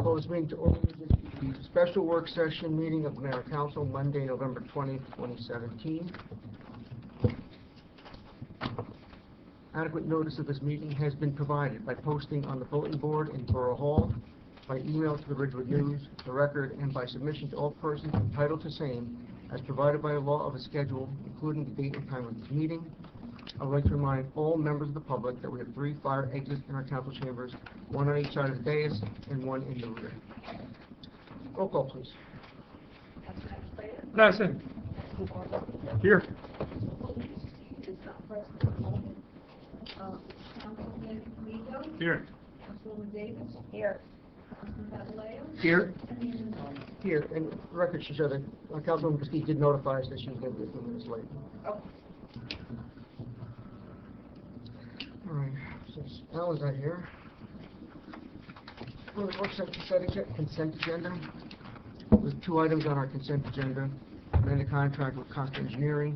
call this meeting to order. The special work session meeting of the Mayor Council, Monday, November 20th, 2017. Adequate notice of this meeting has been provided by posting on the bulletin board in Borough Hall, by email to the Ridgewood News, the Record, and by submission to all persons entitled to same, as provided by the law of a schedule, including the date and time of this meeting. I would like to remind all members of the public that we have 3 fire exits in our council chambers, 1 on each side of the dais and 1 in the rear. Roll call, please. Present. Here. Councilman Mito? Here. Councilwoman Davis? Here. Councilman Babaleo? Here. Here, and the record should show that Councilwoman Christie did notify us that she was going to be a few minutes late. Oh. All right, since Alan's not here, we'll work consent agenda. There's 2 items on our consent agenda. Amend the contract with Costa Engineering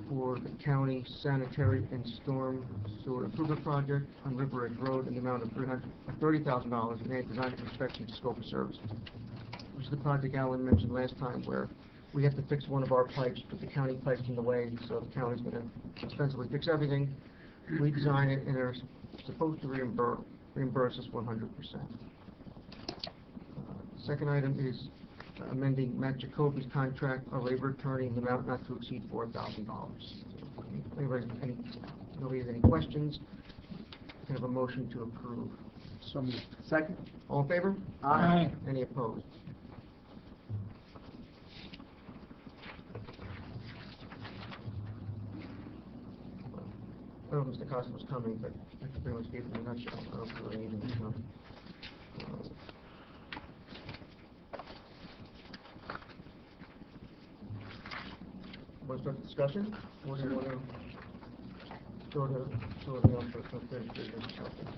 for the county sanitary and storm sewer improvement project on River Edge Road in the amount of $30,000 and add design and inspection to scope of services. Which is the project Alan mentioned last time where we have to fix one of our pipes, put the county pipes in the way, so the county's going to expensively fix everything. We design it and they're supposed to reimburse us 100%. Second item is amending Matt Jacoby's contract, our labor attorney, in the amount not to exceed $4,000. Nobody has any questions? Can I have a motion to approve? So moved. Second. All in favor? Aye. Any opposed? I don't know if Mr. Costa was coming, but I pretty much gave him a nutshell. I don't really need him to come. Want to start the discussion? Or do you want to go to the unfinished business or something?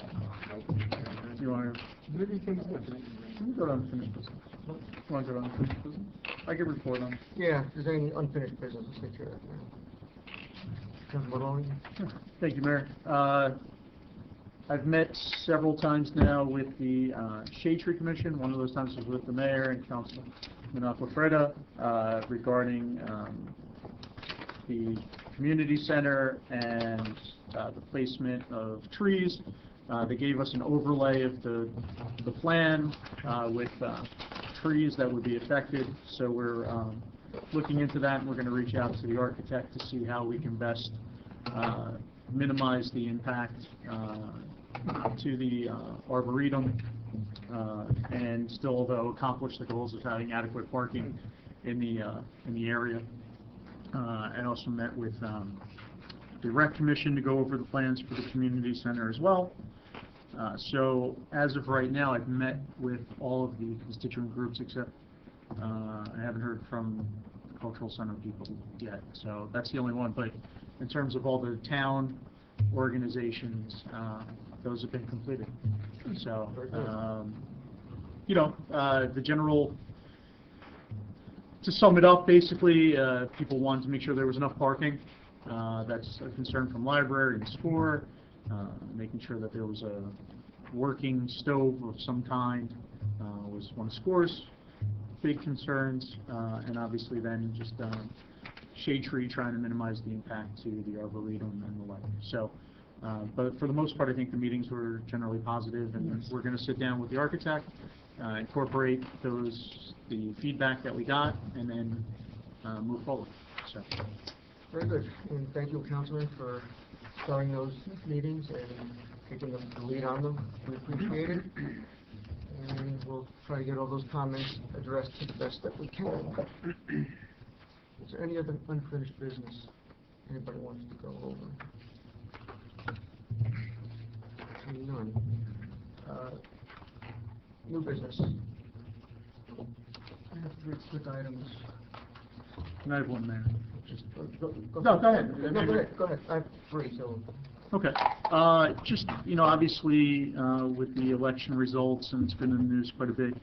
Do you want to? Maybe things different. Can we go to unfinished business? You want to go to unfinished business? I can report on. Yeah, if there's any unfinished business, let's take care of that now. Councilman Maloney? Thank you, Mayor. I've met several times now with the Shade Tree Commission. One of those times was with the mayor and Councilman Aquafreda regarding the community center and the placement of trees. They gave us an overlay of the plan with trees that would be affected. So we're looking into that, and we're going to reach out to the architect to see how we can best minimize the impact to the arboretum and still, though, accomplish the goals of having adequate parking in the area. I also met with the Rec Commission to go over the plans for the community center as well. So as of right now, I've met with all of the constituent groups except I haven't heard from the cultural center people yet. So that's the only one. But in terms of all the town organizations, those have been completed. So, you know, the general, to sum it up, basically, people wanted to make sure there was enough parking. That's a concern from library and SCORE, making sure that there was a working stove of some kind was one of SCORE's big concerns, and obviously then just Shade Tree trying to minimize the impact to the arboretum and the like. So, but for the most part, I think the meetings were generally positive, and we're going to sit down with the architect, incorporate the feedback that we got, and then move forward. So. Very good, and thank you, Councilman, for starting those meetings and taking the lead on them. We appreciate it, and we'll try to get all those comments addressed to the best that we can. Is there any other unfinished business anybody wants to go over? None. New business. I have 3 quick items. Can I have one, Mayor? Just No, go ahead. No, go ahead. Go ahead. I have 3, so. Okay. Just, you know, obviously, with the election results, and it's been in the news quite a bit,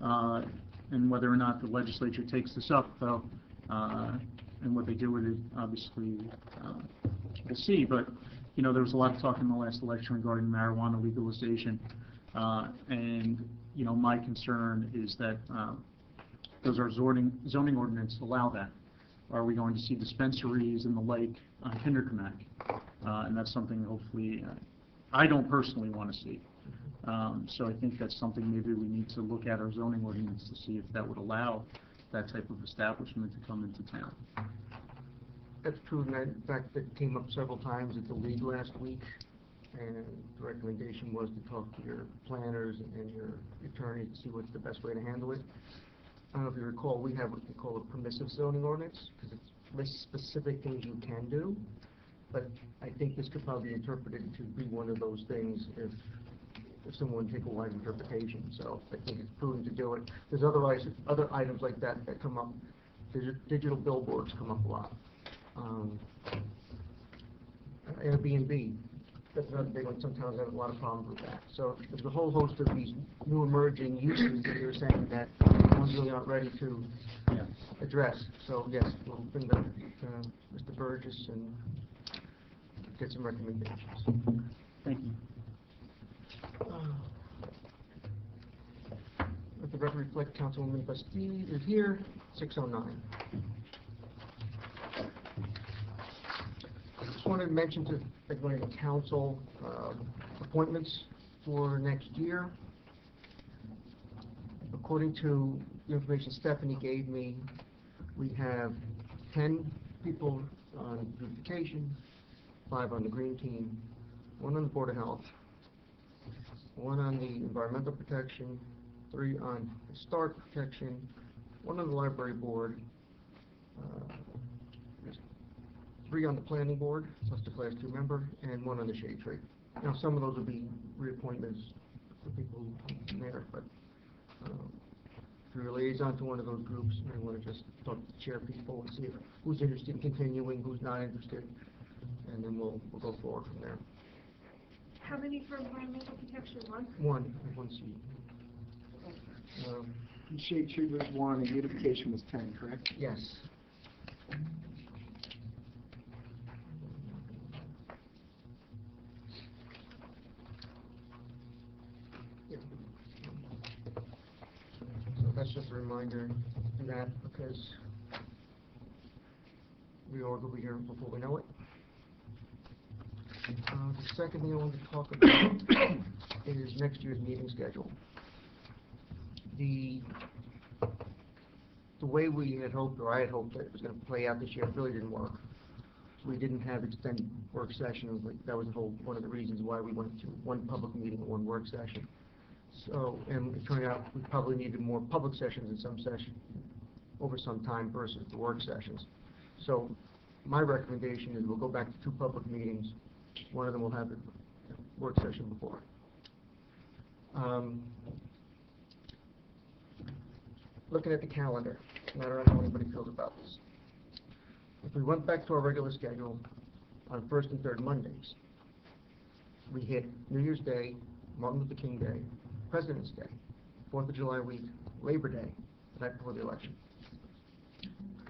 and whether or not the legislature takes this up, though, and what they do with it, obviously, we'll see. But, you know, there was a lot of talk in the last election regarding marijuana legalization, and you know, my concern is that, does our zoning ordinance allow that? Are we going to see dispensaries and the like on Kinderkamak? And that's something hopefully, I don't personally want to see. So I think that's something maybe we need to look at our zoning ordinance to see if that would allow that type of establishment to come into town. That's true, and in fact, that came up several times at the league last week, and the recommendation was to talk to your planners and your attorney to see what's the best way to handle it. I don't know if you recall, we have what we call a permissive zoning ordinance, because it lists specific things you can do, but I think this could probably be interpreted to be one of those things if someone take a wide interpretation, so I think it's prudent to do it. There's other items like that that come up. Digital billboards come up a lot. Airbnb, that's another big one. Some towns have a lot of problems with that. So there's a whole host of these new emerging uses that you're saying that ones really aren't ready to address. So yes, we'll bring them to Mr. Burgess and get some recommendations. Thank you. Let the record reflect Councilwoman Bastide is here, 6:09. Just wanted to mention to everybody in the council appointments for next year. According to the information Stephanie gave me, we have 10 people on beautification, 5 on the green team, 1 on the Board of Health, 1 on the environmental protection, 3 on historic protection, 1 on the library board, 3 on the planning board, plus the class 2 member, and 1 on the shade tree. Now, some of those will be reappointments for people who are there, but if you're a liaison to one of those groups, you may want to just talk to the chair people and see who's interested in continuing, who's not interested, and then we'll go forward from there. How many for environmental protection? One seat. Shade tree was 1 and beautification was 10, correct? Yes. So that's just a reminder of that, because reorg will be here before we know it. The second thing I wanted to talk about is next year's meeting schedule. The way we had hoped, or I had hoped that it was going to play out this year, it really didn't work. We didn't have extended work sessions. That was one of the reasons why we went to 1 public meeting and 1 work session. So, and it turned out we probably needed more public sessions in some session over some time versus the work sessions. So my recommendation is we'll go back to 2 public meetings. One of them will have a work session before. Looking at the calendar, I don't know how anybody feels about this. If we went back to our regular schedule on 1st and 3rd Mondays, we hit New Year's Day, Martin Luther King Day, President's Day, 4th of July week, Labor Day, the night before the election.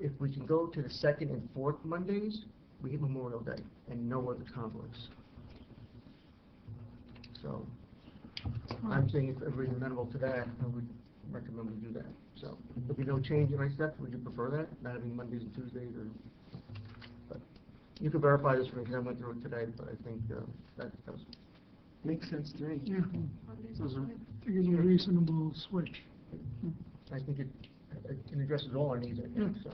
If we can go to the 2nd and 4th Mondays, we hit Memorial Day and no other conflicts. So I'm saying if everybody's amenable to that, I would recommend we do that. So there'll be no change in my steps. Would you prefer that? Not having Mondays and Tuesdays, or? But you can verify this for me because I went through it today. But I think that was. Makes sense to me. Yeah, Those are, I think it's a reasonable switch. I think it addresses all our needs. I think so.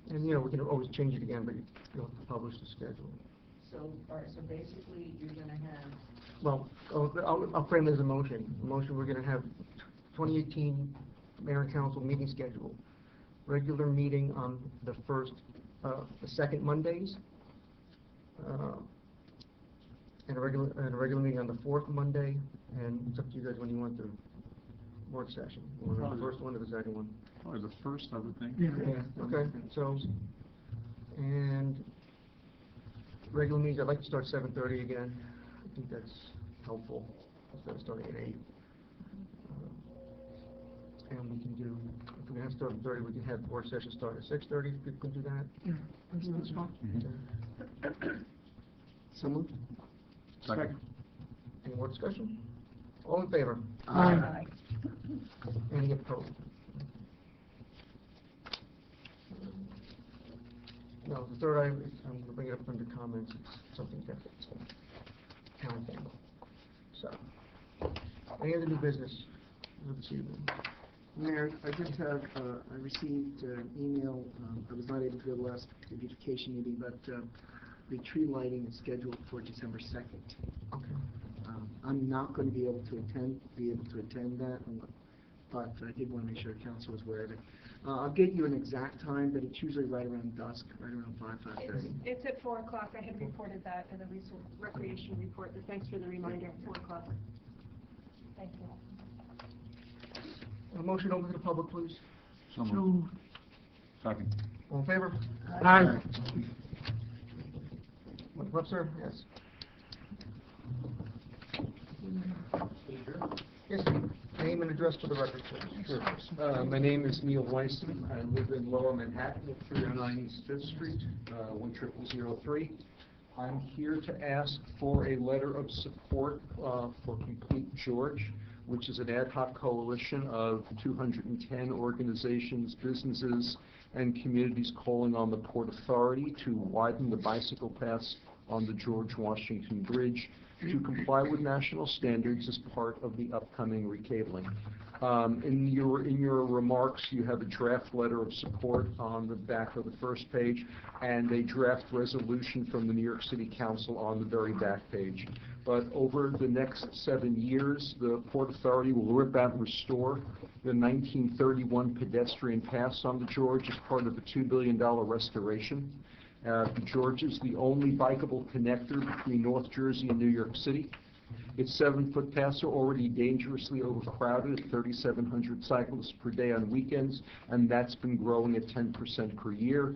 And you know we can always change it again, but you'll have to publish the schedule. So, all right, so basically, you're gonna have, Well, I'll frame it as a motion. We're going to have 2018 Mayor and Council meeting schedule. Regular meeting on the 2nd Mondays, and a regular meeting on the 4th Monday, and it's up to you guys when you want the work session. Or the Probably. first one or the second one. probably the first, I would think. Yeah. Okay, so, and regular meetings, I'd like to start 7:30 again. I think that's helpful, instead of starting at 8. And we can do, if we have to start at 30, we can have the work session start at 6:30, if people can do that. Yeah, that's fine. Okay. So moved. Second. Any more discussion? All in favor? Aye. Any opposed? No, the third item, I'm going to bring it up under comments, it's something different, it's town thing. So, any other new business this evening? Mayor, I did have, I received an email, I was not able to go to the last beautification meeting, but the tree lighting is scheduled for December 2nd. Okay. I'm not going to be able to attend that, but I did want to make sure council was aware of it. I'll get you an exact time, but it's usually right around dusk, right around 5:30. It's at 4 o'clock. I had reported that in the recreation report, but thanks for the reminder, 4 o'clock. Thank you. A motion open to the public, please. So moved. Second. All in favor? Aye. Webster? Yes. Yes, name and address for the record, please. Sure. My name is Neil Weissman. I live in Lower Manhattan at 309 East Fifth Street, 10003. I'm here to ask for a letter of support for Complete George, which is an ad hoc coalition of 210 organizations, businesses, and communities calling on the Port Authority to widen the bicycle paths on the George Washington Bridge to comply with national standards as part of the upcoming recabling. In your remarks, you have a draft letter of support on the back of the first page, and a draft resolution from the New York City Council on the very back page. But over the next 7 years, the Port Authority will rip out and restore the 1931 pedestrian pass on the George as part of a $2 billion restoration. The George is the only bikeable connector between North Jersey and New York City. Its 7-foot paths are already dangerously overcrowded at 3,700 cyclists per day on weekends, and that's been growing at 10% per year.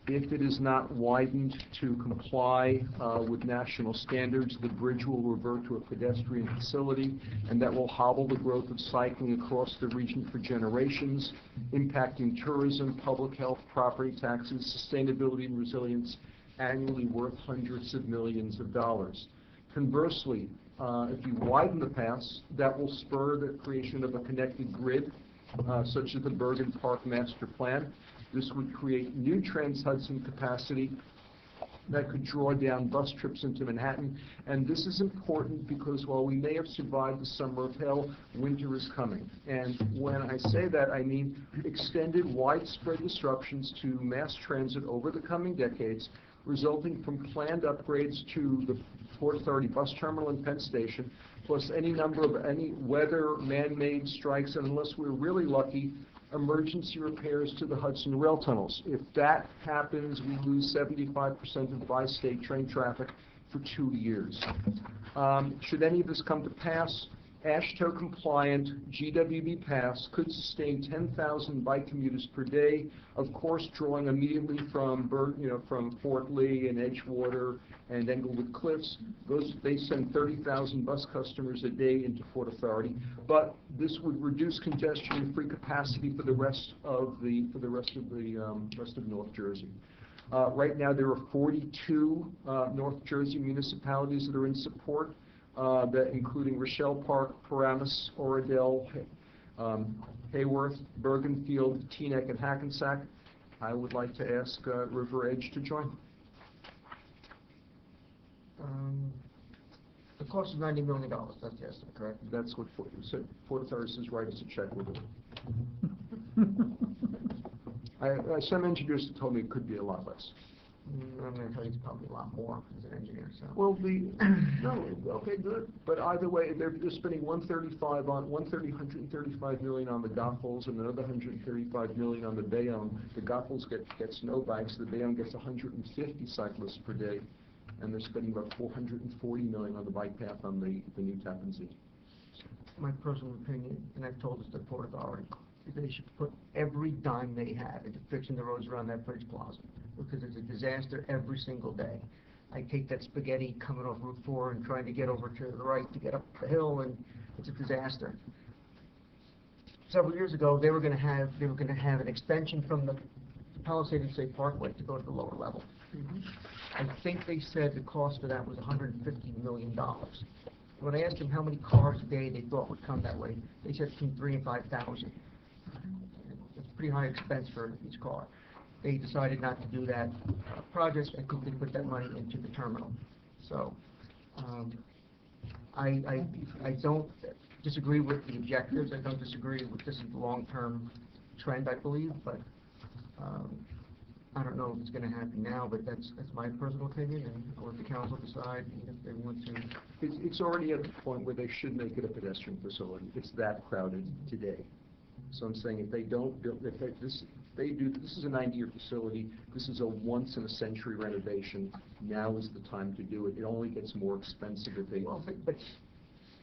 If it is not widened to comply with national standards, the bridge will revert to a pedestrian facility, and that will hobble the growth of cycling across the region for generations, impacting tourism, public health, property taxes, sustainability, and resilience, annually worth hundreds of millions of dollars. Conversely, if you widen the paths, that will spur the creation of a connected grid, such as the Bergen Park Master Plan. This would create new Trans-Hudson capacity that could draw down bus trips into Manhattan. And this is important because while we may have survived the summer of hell, winter is coming. And when I say that, I mean extended, widespread disruptions to mass transit over the coming decades, resulting from planned upgrades to the Port Authority bus terminal and Penn Station, plus any number of weather, man-made strikes, and unless we're really lucky, emergency repairs to the Hudson rail tunnels. If that happens, we lose 75% of bi-state train traffic for 2 years. Should any of this come to pass, AASHTO compliant GWB paths could sustain 10,000 bike commuters per day, of course drawing immediately from from Fort Lee and Edgewater and Englewood Cliffs. They send 30,000 bus customers a day into Port Authority, but this would reduce congestion and free capacity for the rest of North Jersey. Right now there are 42 North Jersey municipalities that are in support. That including Rochelle Park, Paramus, Oradell, Hayworth, Bergenfield, Teaneck, and Hackensack. I would like to ask River Edge to join. The cost is $90 million, that's the estimate, correct? That's what Port Authority says, write us a check with it. Some engineers have told me it could be a lot less. I'm going to tell you it's probably a lot more as an engineer. So. Well, okay, good. But either way, they're spending $135 million on the Goethals and another $135 million on the Bayonne. The Goethals get snow bikes. The Bayonne gets 150 cyclists per day, and they're spending about $440 million on the bike path on the new Tappan Zee. My personal opinion, and I've told this to the Port Authority, is they should put every dime they have into fixing the roads around that bridge plaza, because it's a disaster every single day. I take that spaghetti coming off Route 4 and trying to get over to the right to get up the hill, and it's a disaster. Several years ago, they were going to have an extension from the Palisades State Parkway to go to the lower level. I think they said the cost for that was $150 million. When I asked them how many cars a day they thought would come that way, they said between 3,000 and 5,000. It's a pretty high expense for each car. They decided not to do that project. I think they put that money into the terminal. So, I don't disagree with the objectives. I don't disagree with this is the long-term trend, I believe, but I don't know if it's going to happen now, but that's my personal opinion, and I'll let the council decide if they want to. It's already at the point where they should make it a pedestrian facility. It's that crowded today. So I'm saying if they don't build, if they do, this is a 90-year facility, this is a once-in-a-century renovation, now is the time to do it. It only gets more expensive if they... Well, but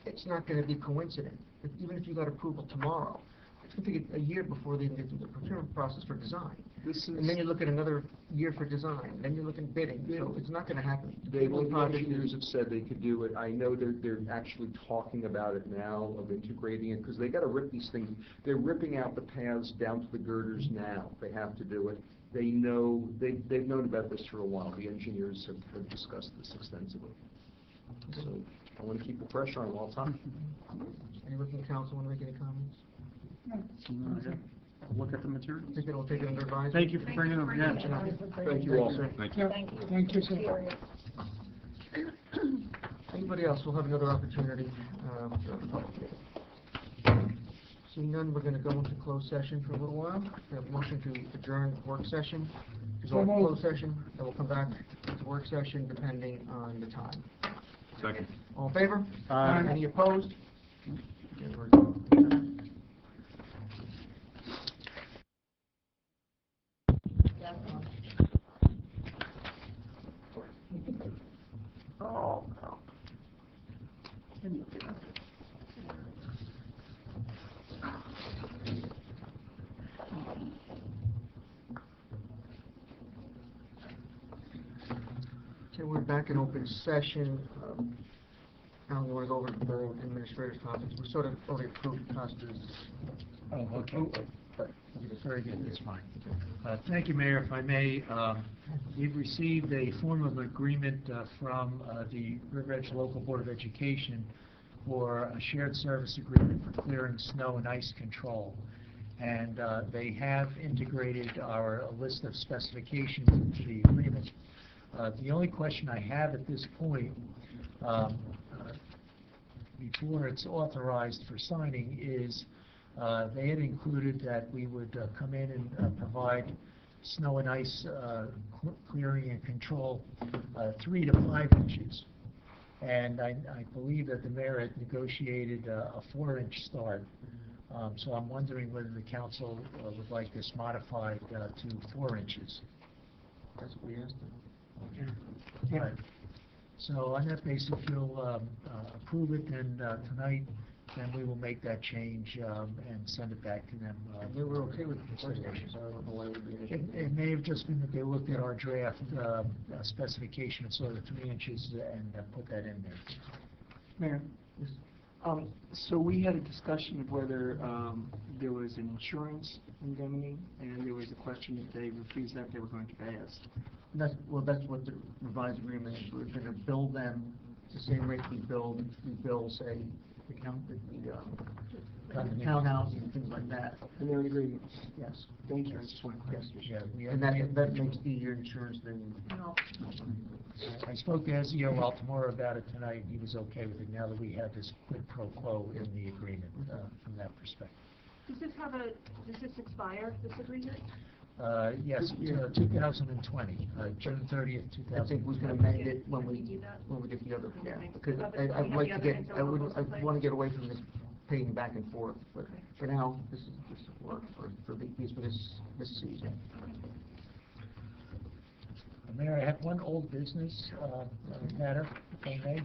it's not going to be coincident. Even if you got approval tomorrow, it's going to take a year before they get through the procurement process for design. And then you look at another year for design, then you're looking bidding, so it's not going to happen. The engineers have said they could do it. I know they're actually talking about it now, of integrating it, because they got to rip these things. They're ripping out the paths down to the girders now. They have to do it. They know, they've known about this for a while. The engineers have discussed this extensively. So I want to keep the pressure on them all the time. Anyone from council want to make any comments? Look at the materials. Think it'll take it under advisement? Thank you for bringing them, yeah. Thank you all. Thank you. Thank you, sir. Anybody else? We'll have another opportunity for the public. Seeing none, we're going to go into closed session for a little while. We have a motion to adjourn work session. To go into closed session, then we'll come back to work session depending on the time. Second. All in favor? Aye. Any opposed? Okay, we're adjourned. Oh, no. Okay, we're back in open session. Now we're going to go over the borough administrator's comments. We sort of already approved Costa's. Oh, okay. Very good, that's fine. Thank you, Mayor. If I may, we've received a form of agreement from the River Edge Local Board of Education for a shared service agreement for clearing snow and ice control. And they have integrated our list of specifications into the agreement. The only question I have at this point, before it's authorized for signing, is they had included that we would come in and provide snow and ice clearing and control 3 to 5 inches. And I believe that the mayor had negotiated a 4-inch start. So I'm wondering whether the council would like this modified to 4 inches. That's what we asked them. Right. So on that basis, if you'll approve it, then tonight, then we will make that change and send it back to them. They were okay with the first issue, so I don't know why it would be an issue. It may have just been that they looked at our draft specification of sort of 3 inches and put that in there. Mayor, so we had a discussion of whether there was an insurance indemnity, and there was a question if they refused that, they were going to pay us. That's what the revised agreement is. We're going to bill them the same rate we bill, say, the townhouse and things like that. And they're in agreement. Yes. Thank you, I just want to Yes. Yeah, And that makes your insurance then. I spoke to Ezio Altamora about it tonight. He was okay with it now that we have this quid pro quo in the agreement from that perspective. Does this expire, this agreement? Yes, 2020, June 30th, 2020. I think we can amend it when Can we we do that? get the other, yeah, Okay. because Other- I'd like to the get, other I want to get away from this paying back and forth, but for now, this will work for this season. Mayor, I have one old business matter, if I may.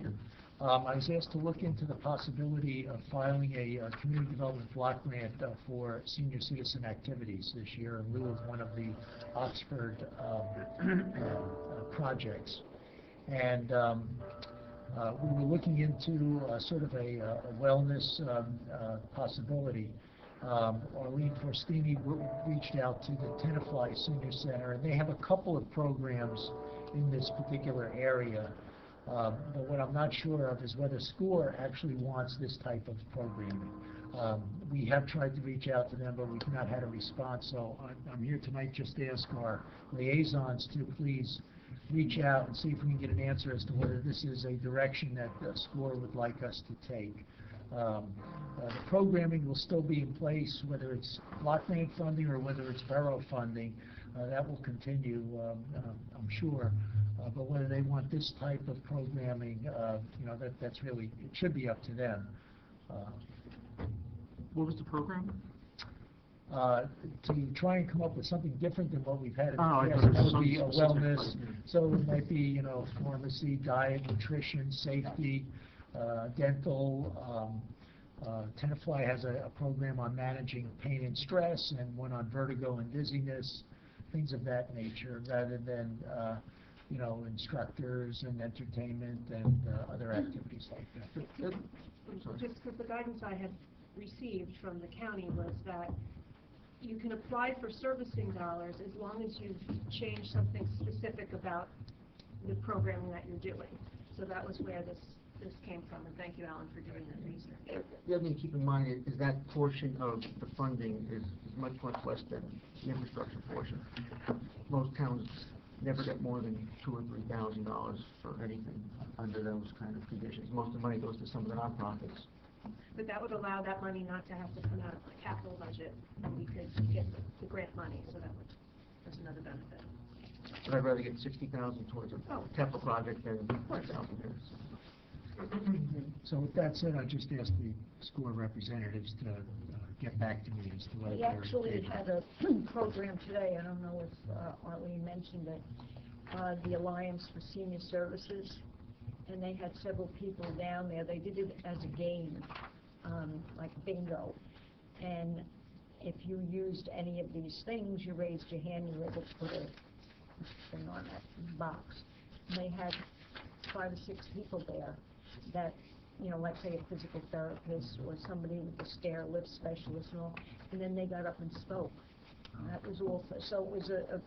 I was asked to look into the possibility of filing a community development block grant for senior citizen activities this year in lieu of one of the Oxford projects. And we were looking into sort of a wellness possibility. Arlene Forstini reached out to the Tenafly Senior Center, and they have a couple of programs in this particular area. But what I'm not sure of is whether SCORE actually wants this type of programming. We have tried to reach out to them, but we've not had a response, so I'm here tonight just to ask our liaisons to please reach out and see if we can get an answer as to whether this is a direction that SCORE would like us to take. The programming will still be in place, whether it's block grant funding or whether it's borough funding. That will continue, I'm sure. But whether they want this type of programming, that's really, it should be up to them. What was the program? To try and come up with something different than what we've had in the Oh, I past. thought it That was would be a some specific wellness, plan. so it might be, pharmacy, diet, nutrition, safety, dental. Tenafly has a program on managing pain and stress, and one on vertigo and dizziness, things of that nature, rather than, instructors and entertainment and other activities like that. Just because the guidance I had received from the county was that you can apply for servicing dollars as long as you've changed something specific about the programming that you're doing. So that was where this came from, and thank you, Alan, for doing that research. The other thing to keep in mind is that portion of the funding is much less than the infrastructure portion. Most towns never get more than $2,000 or $3,000 for anything under those kind of conditions. Most of the money goes to some of the nonprofits. But that would allow that money not to have to come out of the capital budget, and we could get the grant money, so that's another benefit. But I'd rather get $60,000 towards a capital project than $5,000. So with that said, I just asked the SCORE representatives to get back to me as to whether We they're actually okay. had a program today, I don't know if Arlene mentioned it, the Alliance for Senior Services, and they had several people down there. They did it as a game, like bingo, and if you used any of these things, you raised your hand, you were able to put a thing on that box. And they had 5 or 6 people there that, like say a physical therapist or somebody with a stair lift specialist and all, and then they got up and spoke. That was all, so it was a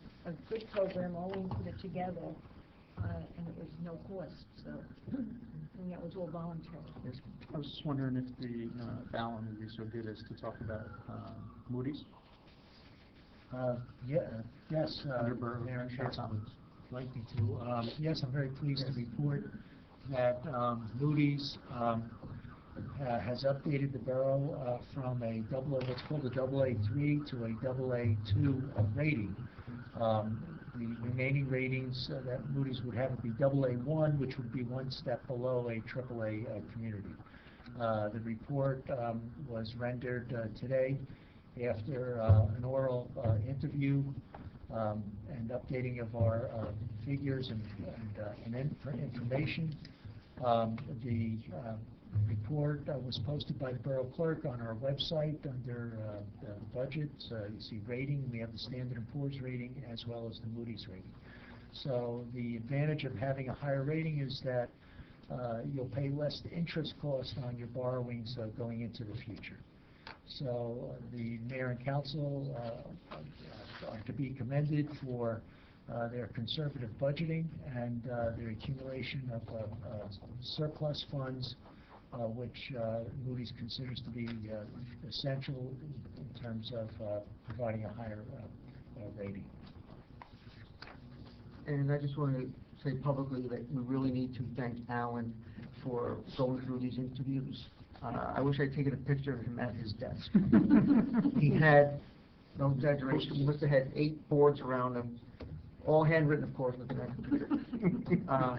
good program. Arlene put it together, and it was no cost, so, and it was all voluntary. I was just wondering if Alan would be so good as to talk about Moody's. Yes, Mayor and Council would like me to. Yes, I'm very pleased to report that Moody's has updated the borough from a what's called a AA3 to a AA2 rating. The remaining ratings that Moody's would have would be AA1, which would be one step below a AAA community. The report was rendered today after an oral interview and updating of our figures and information. The report was posted by the Borough Clerk on our website under the budget. You see rating, we have the Standard & Poor's rating as well as the Moody's rating. So the advantage of having a higher rating is that you'll pay less interest cost on your borrowings going into the future. So the Mayor and Council are to be commended for their conservative budgeting and their accumulation of surplus funds, which Moody's considers to be essential in terms of providing a higher rating. And I just want to say publicly that we really need to thank Alan for going through these interviews. I wish I'd taken a picture of him at his desk. He had, no exaggeration, he must have had 8 boards around him, all handwritten, of course, with that computer.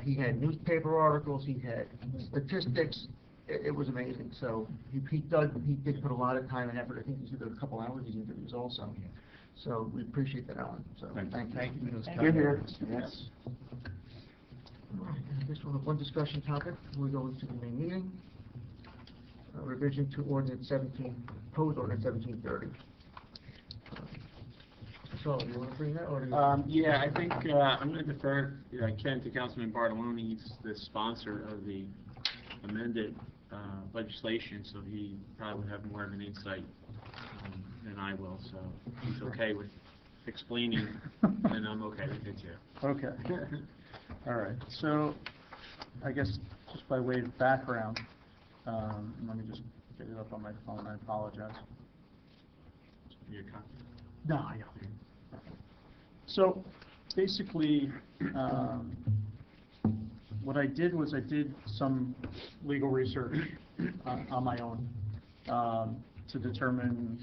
He had newspaper articles, he had statistics. It was amazing. So he did put a lot of time and effort. I think he did a couple hours these interviews also. So we appreciate that, Alan. So thank you. Thank you for those You're here. comments. Yes. This one discussion topic before we go into the main meeting. Revision to ordinance 17, proposed ordinance 1730. So, you want to bring that, or do you? Yeah, I think I'm going to defer Ken to Councilman Bartoloni. He's the sponsor of the amended legislation, so he probably would have more of an insight than I will. So he's okay with explaining, and I'm okay with it too. Okay. All right. So I guess just by way of background, let me just get it up on my phone, I apologize. Your copy. No, I got it. So, basically, what I did was I did some legal research on my own to determine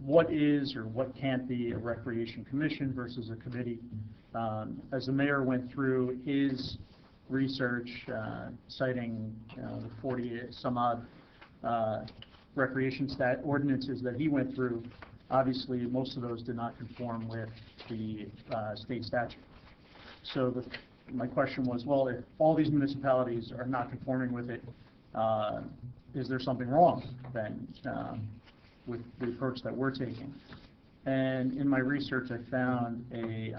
what is or what can't be a recreation commission versus a committee. As the mayor went through his research, citing the 40 some odd recreation ordinances that he went through, obviously most of those did not conform with the state statute. So my question was, well, if all these municipalities are not conforming with it, is there something wrong then with the approach that we're taking? And in my research, I found an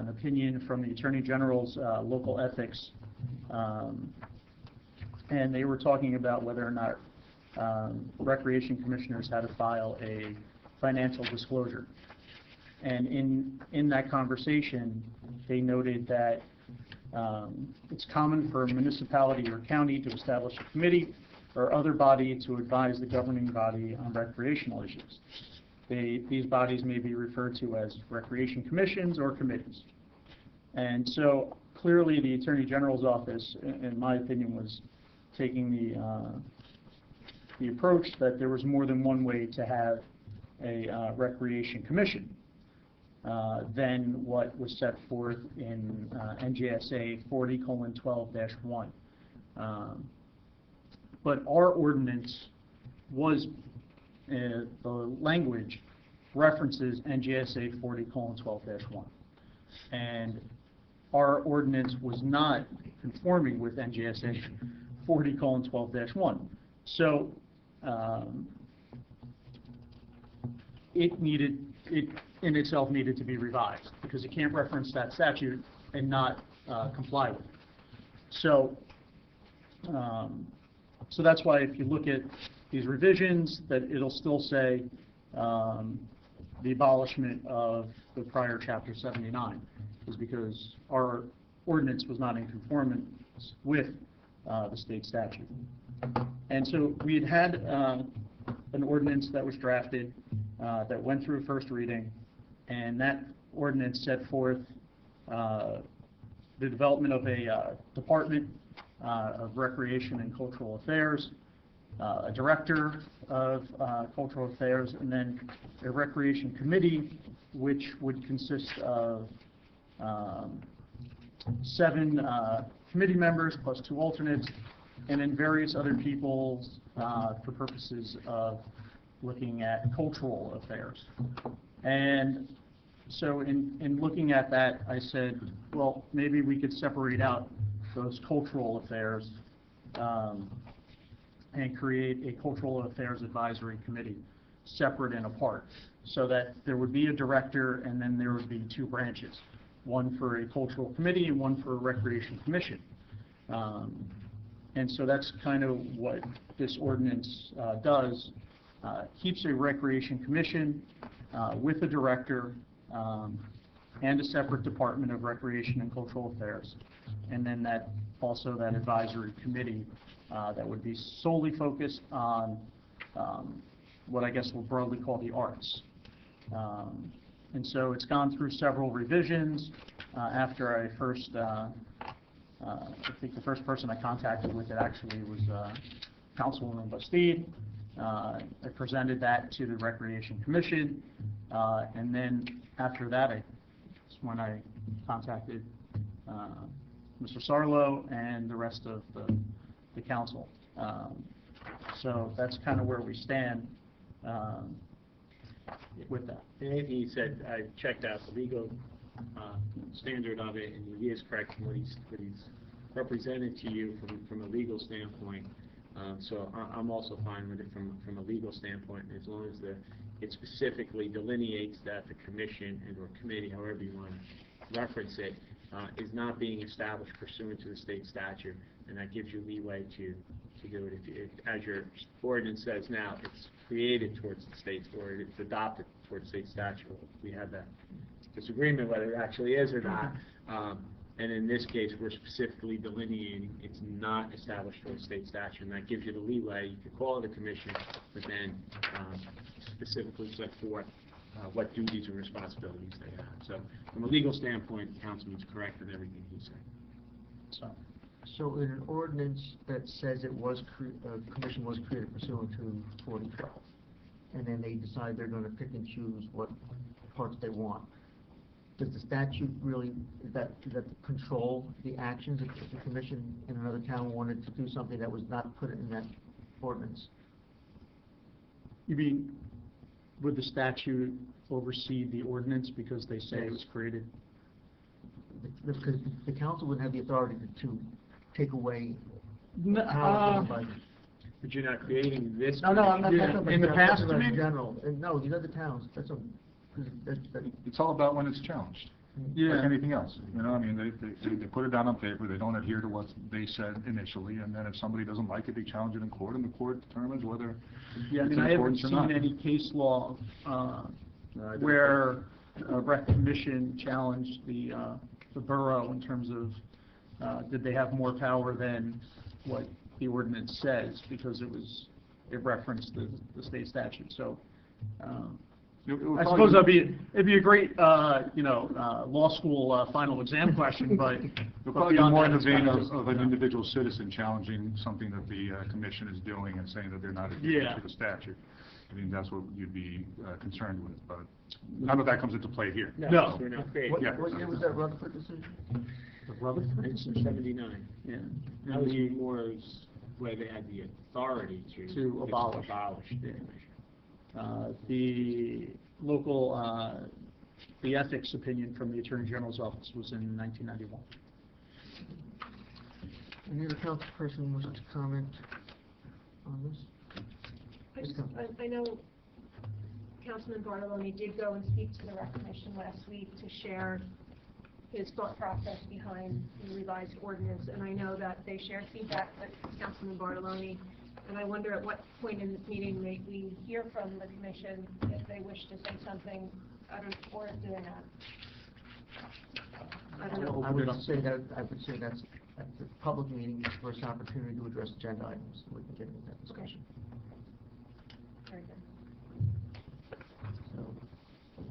opinion from the Attorney General's local ethics, and they were talking about whether or not recreation commissioners had to file a financial disclosure. And in that conversation, they noted that it's common for a municipality or county to establish a committee or other body to advise the governing body on recreational issues. These bodies may be referred to as recreation commissions or committees. And so clearly the Attorney General's office, in my opinion, was taking the approach that there was more than one way to have a recreation commission than what was set forth in NJSA 40:12-1. But our ordinance was, the language references NJSA 40:12-1. And our ordinance was not conforming with NJSA 40:12-1. So it in itself needed to be revised because it can't reference that statute and not comply with it. So so that's why if you look at these revisions, that it'll still say the abolishment of the prior Chapter 79 is because our ordinance was not in conformance with the state statute. And so we had an ordinance that was drafted that went through first reading, and that ordinance set forth the development of a Department of Recreation and Cultural Affairs, a Director of Cultural Affairs, and then a Recreation Committee, which would consist of 7 committee members plus 2 alternates, and then various other people for purposes of looking at cultural affairs. And so in looking at that, I said, well, maybe we could separate out those cultural affairs and create a Cultural Affairs Advisory Committee separate and apart, so that there would be a director and then there would be 2 branches, one for a cultural committee and one for a recreation commission. And so that's kind of what this ordinance does. Keeps a recreation commission with a director and a separate Department of Recreation and Cultural Affairs, and then that advisory committee that would be solely focused on what I guess we'll broadly call the arts. And so it's gone through several revisions. After I first, I think the first person I contacted with it actually was Councilwoman Bastide. I presented that to the Recreation Commission, and then after that, that's when I contacted Mr. Sarlo and the rest of the council. So that's kind of where we stand with that. Anything he said, I checked out the legal standard of it, and he is correct in what he's represented to you from a legal standpoint. So I'm also fine with it from a legal standpoint, as long as it specifically delineates that the commission and or committee, however you want to reference it, is not being established pursuant to the state statute, and that gives you leeway to do it. If as your ordinance says now, it's created towards the state, or it's adopted towards state statute. We have that disagreement whether it actually is or not. And in this case, we're specifically delineating it's not established for a state statute, and that gives you the leeway. You could call it a commission, but then specifically set forth what duties and responsibilities they have. So from a legal standpoint, the councilman's correct in everything he said. So in an ordinance that says it was, commission was created pursuant to 4012, and then they decide they're gonna pick and choose what parts they want, does the statute really, does that control the actions if the commission in another town wanted to do something that was not put in that ordinance? You mean, would the statute oversee the ordinance because they say it was created? Because the council would have the authority to take away No, powers given by them. But you're not creating this. No, I'm not Yeah, talking about in the that, I'm past, talking about you mean? general. No, the other towns, that's a, that, It's all about when it's challenged, Yeah. like anything else. You know, I mean, they put it down on paper, they don't adhere to what they said initially, and then if somebody doesn't like it, they challenge it in court, and the court determines whether Yeah, I it's mean, in I haven't accordance or seen not. any case law where a rec commission challenged the borough in terms of did they have more power than what the ordinance says, because it referenced the state statute. So It would I probably suppose it'd be a great law school final exam question, but It'll but probably be beyond more in that, the it's vein kind of an individual citizen challenging something that the commission is doing and saying that they're not adhering Yeah. to the statute. I mean, that's what you'd be concerned with, but none of that comes into play here. No. We're not creating. what, Yeah. what year was that Rutherford decision? Rutherford? 1979. Yeah. That was more where they had the authority To abolish. the Yeah. commission. The local, the ethics opinion from the Attorney General's office was in 1991. Any other council person wishes to comment on this? I know Councilman Bartoloni did go and speak to the rec commission last week to share his thought process behind the revised ordinance, and I know that they shared feedback with Councilman Bartoloni, and I wonder at what point in this meeting may we hear from the commission if they wish to say something or doing that. I don't know. I would say that's at the public meeting, the first opportunity to address agenda items, so we can get into that discussion. Very good. So,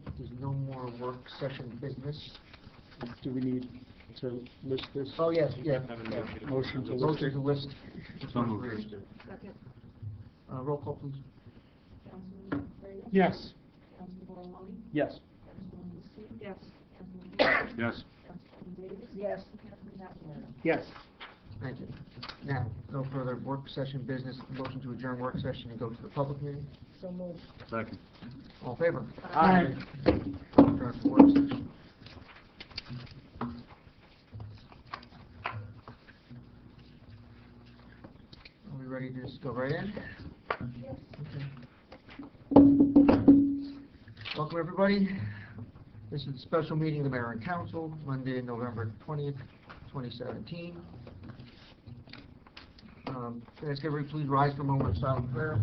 if there's no more work session business. Do we need to list this? Oh, yes, yeah. Have a motion. Motion to list Motion it? to list. So moved. Second. Roll call, please. Councilman Brady? Yes. Councilman Bartoloni? Yes. Councilman Lucy? Yes. Councilman Bieber? Yes. Councilman Davis? Yes. Councilman McNamara? Yes. Thank you. Now, no further work session business. Motion to adjourn work session and go to the public meeting. So moved. Second. All in favor? Aye. Adjourn for work session. Are we ready to just go right in? Okay. Welcome, everybody. This is a special meeting of the Mayor and Council, Monday, November 20th, 2017. Can I ask everybody please rise for a moment of silent prayer?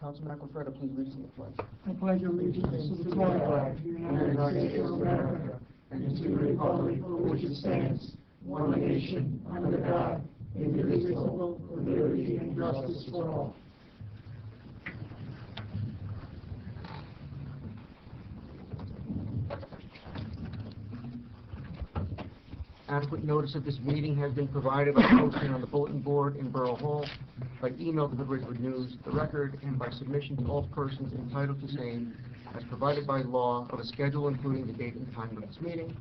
Councilman Aquafreda, please lead us in the pledge. I pledge allegiance to the flag of the United States of America and to the republic for which it stands, one nation, under God, indivisible, with liberty and justice for all. Adequate notice of this meeting has been provided by posting on the bulletin board in Borough Hall, by email to the Ridgewood News, the Record, and by submission to all persons entitled to same, as provided by law, of a schedule including the date and time of this meeting.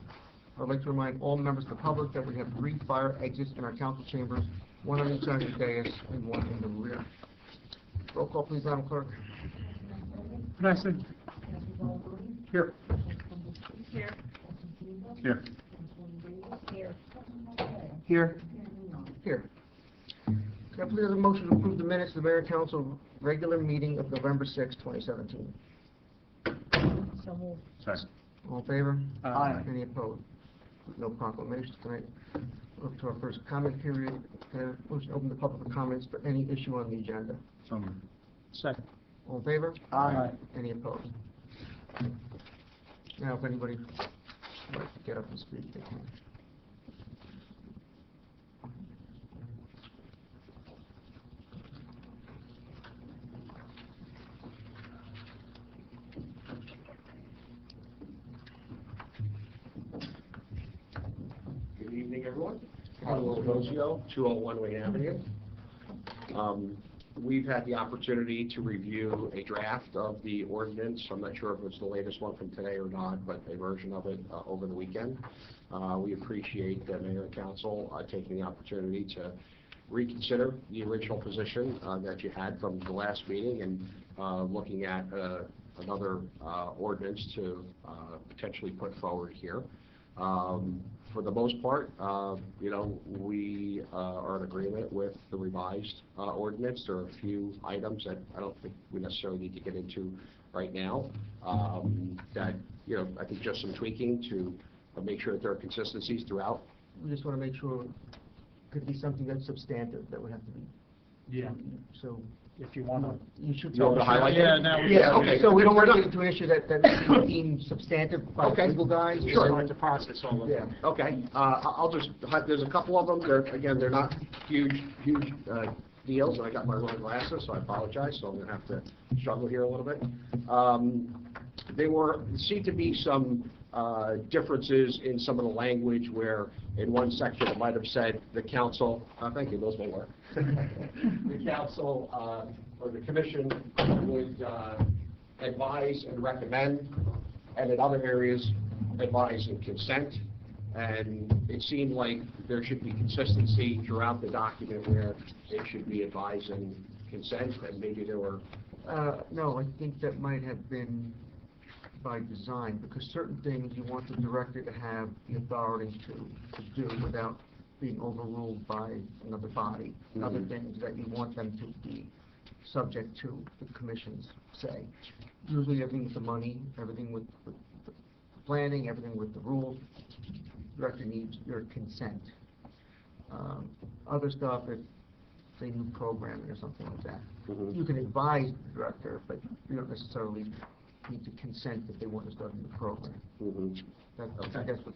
I'd like to remind all members of the public that we have 3 fire exits in our council chambers, 1 on each side of the dais and 1 in the rear. Roll call, please, Madam Clerk. Vanessa? Here. Here. Here. Here. Here. Here. Can I please have a motion to approve the minutes of the Mayor and Council regular meeting of November 6, 2017? So moved. Second. All in favor? Aye. Any opposed? No proclamations tonight. up to our first comment period. Motion to open the public for comments for any issue on the agenda. So moved. Second. All in favor? Aye. Any opposed? Now, if anybody would like to get up and speak, they can. Good evening, everyone. Carlo Bozio, 201 Wayne Avenue. We've had the opportunity to review a draft of the ordinance. I'm not sure if it's the latest one from today or not, but a version of it over the weekend. We appreciate the mayor and council taking the opportunity to reconsider the original position that you had from the last meeting and looking at another ordinance to potentially put forward here. For the most part, we are in agreement with the revised ordinance. There are a few items that I don't think we necessarily need to get into right now. That, I think just some tweaking to make sure that there are consistencies throughout. We just want to make sure it could be something that's substantive that would have to be. Yeah. So If you want to. you should. You want to highlight it? Yeah, now. Yeah, okay, so we don't want to get into an issue that is deemed substantive by Okay. legal guys. Sure. So- To process all of Yeah. them. Okay, I'll just, there's a couple of them, they're not huge deals, and I got my wrong glasses, so I apologize, so I'm gonna have to struggle here a little bit. There seemed to be some differences in some of the language where in one section it might have said the council, thank you, those may work. The council, or the commission would advise and recommend, and in other areas, advise and consent. And it seemed like there should be consistency throughout the document where it should be advise and consent, and maybe there were. No, I think that might have been by design, because certain things you want the director to have the authority to do without being overruled by another body. Mhm. Other things that you want them to be subject to the commission's say. Usually everything with the money, everything with the planning, everything with the rules, director needs your consent. Other stuff, if say new programming or something like that, Mhm. you can advise the director, but you don't necessarily need to consent if they want to start a new program. Mhm. That's what.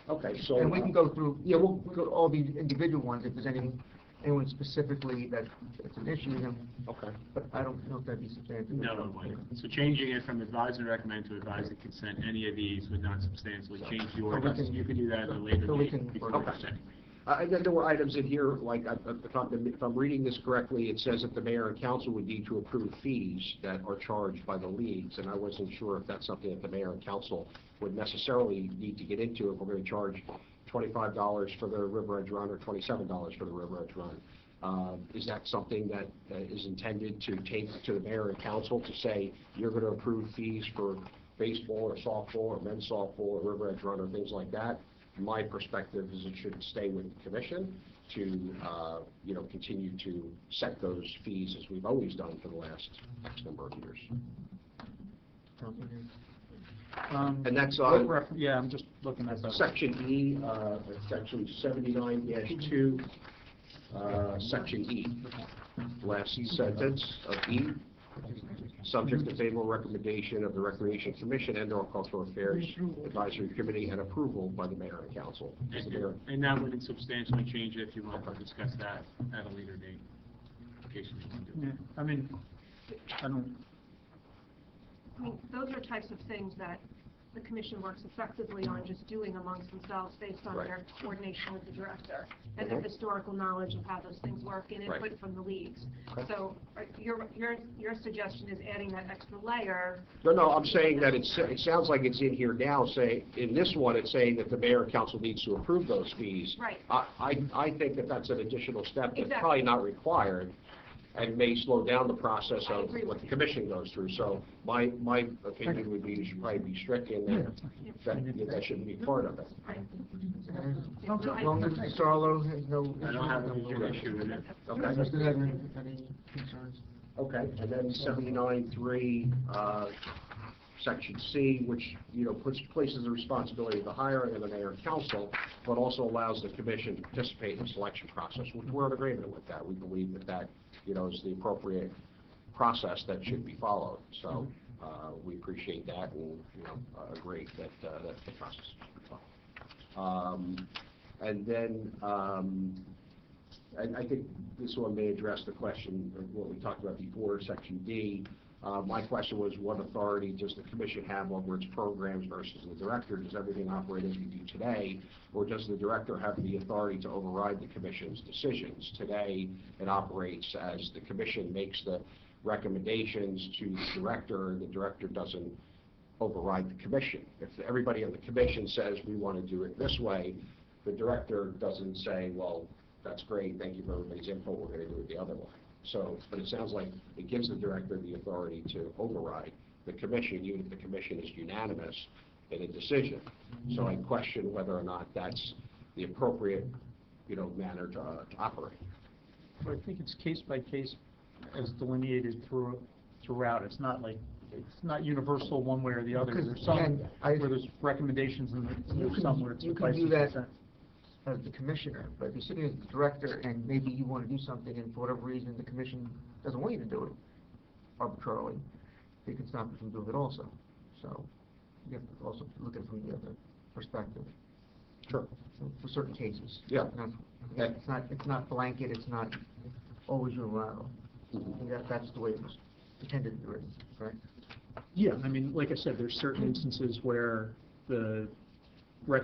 Okay, so. And we can go through, we'll go all these individual ones, if there's anyone specifically that's an issue, then, Okay. but I don't know if that'd be substantial. No, it wouldn't. So changing it from advise and recommend to advise and consent, any of these would not substantially change the ordinance. You could do that at a later So we date can- before Okay. consent. And then there were items in here, like, if I'm reading this correctly, it says that the mayor and council would need to approve fees that are charged by the leagues, and I wasn't sure if that's something that the mayor and council would necessarily need to get into if we're going to charge $25 for the River Edge Run or $27 for the River Edge Run. Is that something that is intended to take to the mayor and council to say, you're going to approve fees for baseball or softball or men's softball or River Edge Run or things like that? My perspective is it should stay with the commission to, continue to set those fees as we've always done for the last X number of years. And that's on Yeah, I'm just looking at that. Section E, it's actually 79-2, Section E. Last sentence of E. Subject to favorable recommendation of the Recreation Commission and/or Cultural Affairs Advisory Committee and approval by the mayor and council. Is the mayor- And that wouldn't substantially change it if you want to discuss that at a later date. In case you want to do it. Yeah, I mean, I don't, I mean, those are types of things that the commission works effectively on just doing amongst themselves based on Right. their coordination with the director and their Mhm. historical knowledge of how those things work and Right. input from the leagues. Okay. So your suggestion is adding that extra layer. No, I'm saying that it sounds like it's in here now, in this one, it's saying that the mayor and council needs to approve those fees. Right. I think that that's an additional step that's Exactly. probably not required and may slow down the process I of agree what with the you. commission goes through. So my opinion would be you should probably be strict in there, that shouldn't be part of it. Right. As long as Mr. Sarlo has no. I don't have a major issue with it. Okay. Mr. Edmund, any concerns? Okay, and then 79-3, Section C, which, places the responsibility of the hiring of the mayor and council, but also allows the commission to participate in the selection process, which we're in agreement with that. We believe that, is the appropriate process that should be followed. So, we appreciate that and, agree that, that's the process should be followed. And then, I think this one may address the question of what we talked about before, Section D. My question was, what authority does the commission have over its programs versus the director? Does everything operate as we do today, or does the director have the authority to override the commission's decisions? Today, it operates as the commission makes the recommendations to the director doesn't override the commission. If everybody on the commission says we want to do it this way, the director doesn't say, well, that's great, thank you for everybody's input, we're going to do it the other way. So, but it sounds like it gives the director the authority to override the commission, even if the commission is unanimous in a decision. So I question whether or not that's the appropriate, manner to operate. Well, I think it's case by case as delineated throughout. It's not universal one way or the other. Because, There's some again, where there's recommendations and there's some where it's You advice. can do that as the commissioner, but if you're sitting as the director and maybe you want to do something and for whatever reason the commission doesn't want you to do it arbitrarily, they can stop you from doing it also. So you have to also look at it from the other perspective. Sure. For certain cases. Yeah. It's not blanket, it's not always unilateral. I think that's the way it was intended to be written, right? Yeah, I mean, like I said, there's certain instances where the rec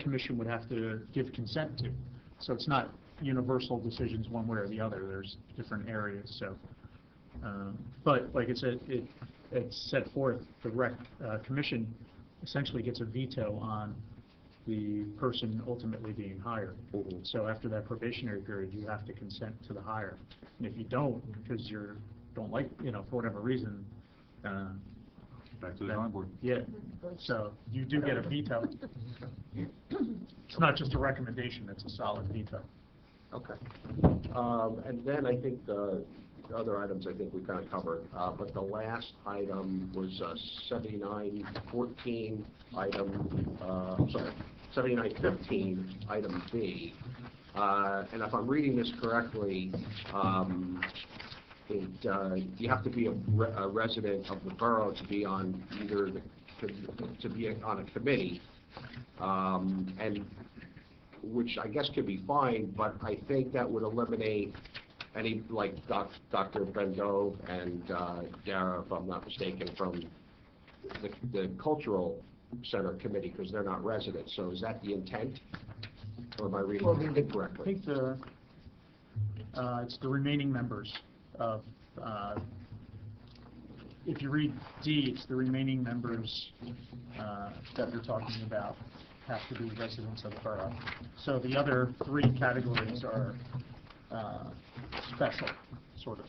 commission would have to give consent to. So it's not universal decisions one way or the other. There's different areas. So, but like I said, it's set forth. The commission essentially gets a veto on the person ultimately being hired. So after that probationary period, you have to consent to the hire. And if you don't, because you don't like, for whatever reason, Back to the drawing board. yeah. So you do get a veto. It's not just a recommendation, it's a solid veto. Okay. And then I think the other items I think we kind of covered, but the last item was 7914 item, 7915 item B. And if I'm reading this correctly, you have to be a resident of the borough to be on either on a committee, and which I guess could be fine, but I think that would eliminate any, like Dr. Bendo and Dara, if I'm not mistaken, from the cultural center committee, because they're not residents. So is that the intent, or am I reading it I correctly? think it's the remaining members of, if you read D, it's the remaining members that they're talking about have to be residents of the borough. So the other three categories are special, sort of.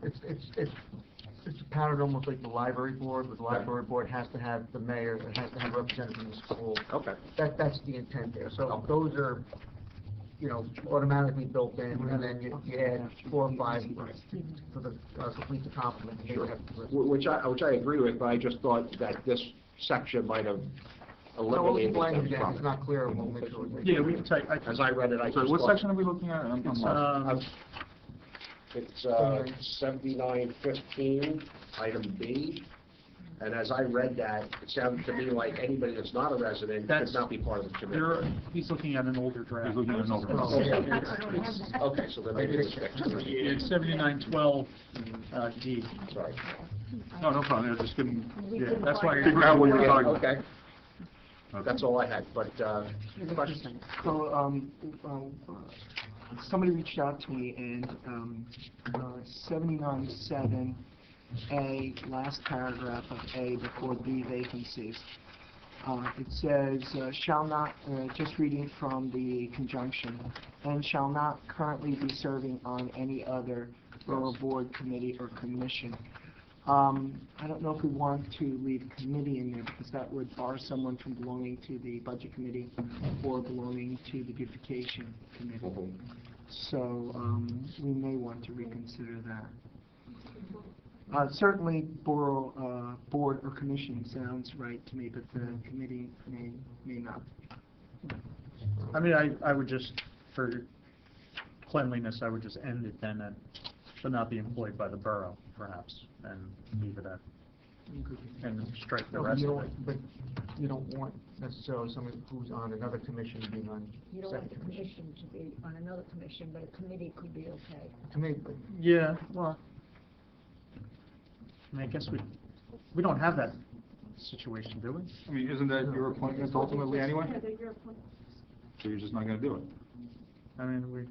It's patterned almost like the library board, where the library board has to have the mayor, it has to have representatives from the school. Okay. That's the intent there. So those are, automatically built in, and then you add 4 or 5 for the complete the complement. Sure. Which I agree with, but I just thought that this section might have eliminated them language, from it's it. not clear, we'll make sure. Yeah, we can take, As I read it, I So just what thought- section are we looking at? I'm lost. It's 7915, item B. And as I read that, it sounded to me like anybody that's not a resident could That's- not be part of the committee. he's looking at an older draft. He's looking at an older Oh, one. yeah. Okay, so then maybe it's fixed. It's 7912 D. Sorry. No, no problem, I just couldn't That's why figure out what you were Yeah, talking about. okay, that's all I had, but, questions? So, somebody reached out to me and, 79.7A, last paragraph of A before B vacancies. It says, shall not, just reading from the conjunction, and shall not currently be serving on any other borough board, committee, or commission. I don't know if we want to leave committee in there, because that would bar someone from belonging to the budget committee or belonging to the beautification committee. So, we may want to reconsider that. Certainly, borough, board or commission sounds right to me, but the committee may not. I mean, I would just, for cleanliness, I would just end it then at, should not be employed by the borough, perhaps, and leave it at, and strike the No, rest you of it. don't, but you don't want necessarily somebody who's on another commission being on You don't want the second commission. commission to be on another commission, but a committee could be okay. Committee, but Yeah, well, I mean, I guess we don't have that situation, do we? I mean, isn't that your appointment ultimately anyway? Yeah, they're your appointments. So you're just not gonna do it? I mean,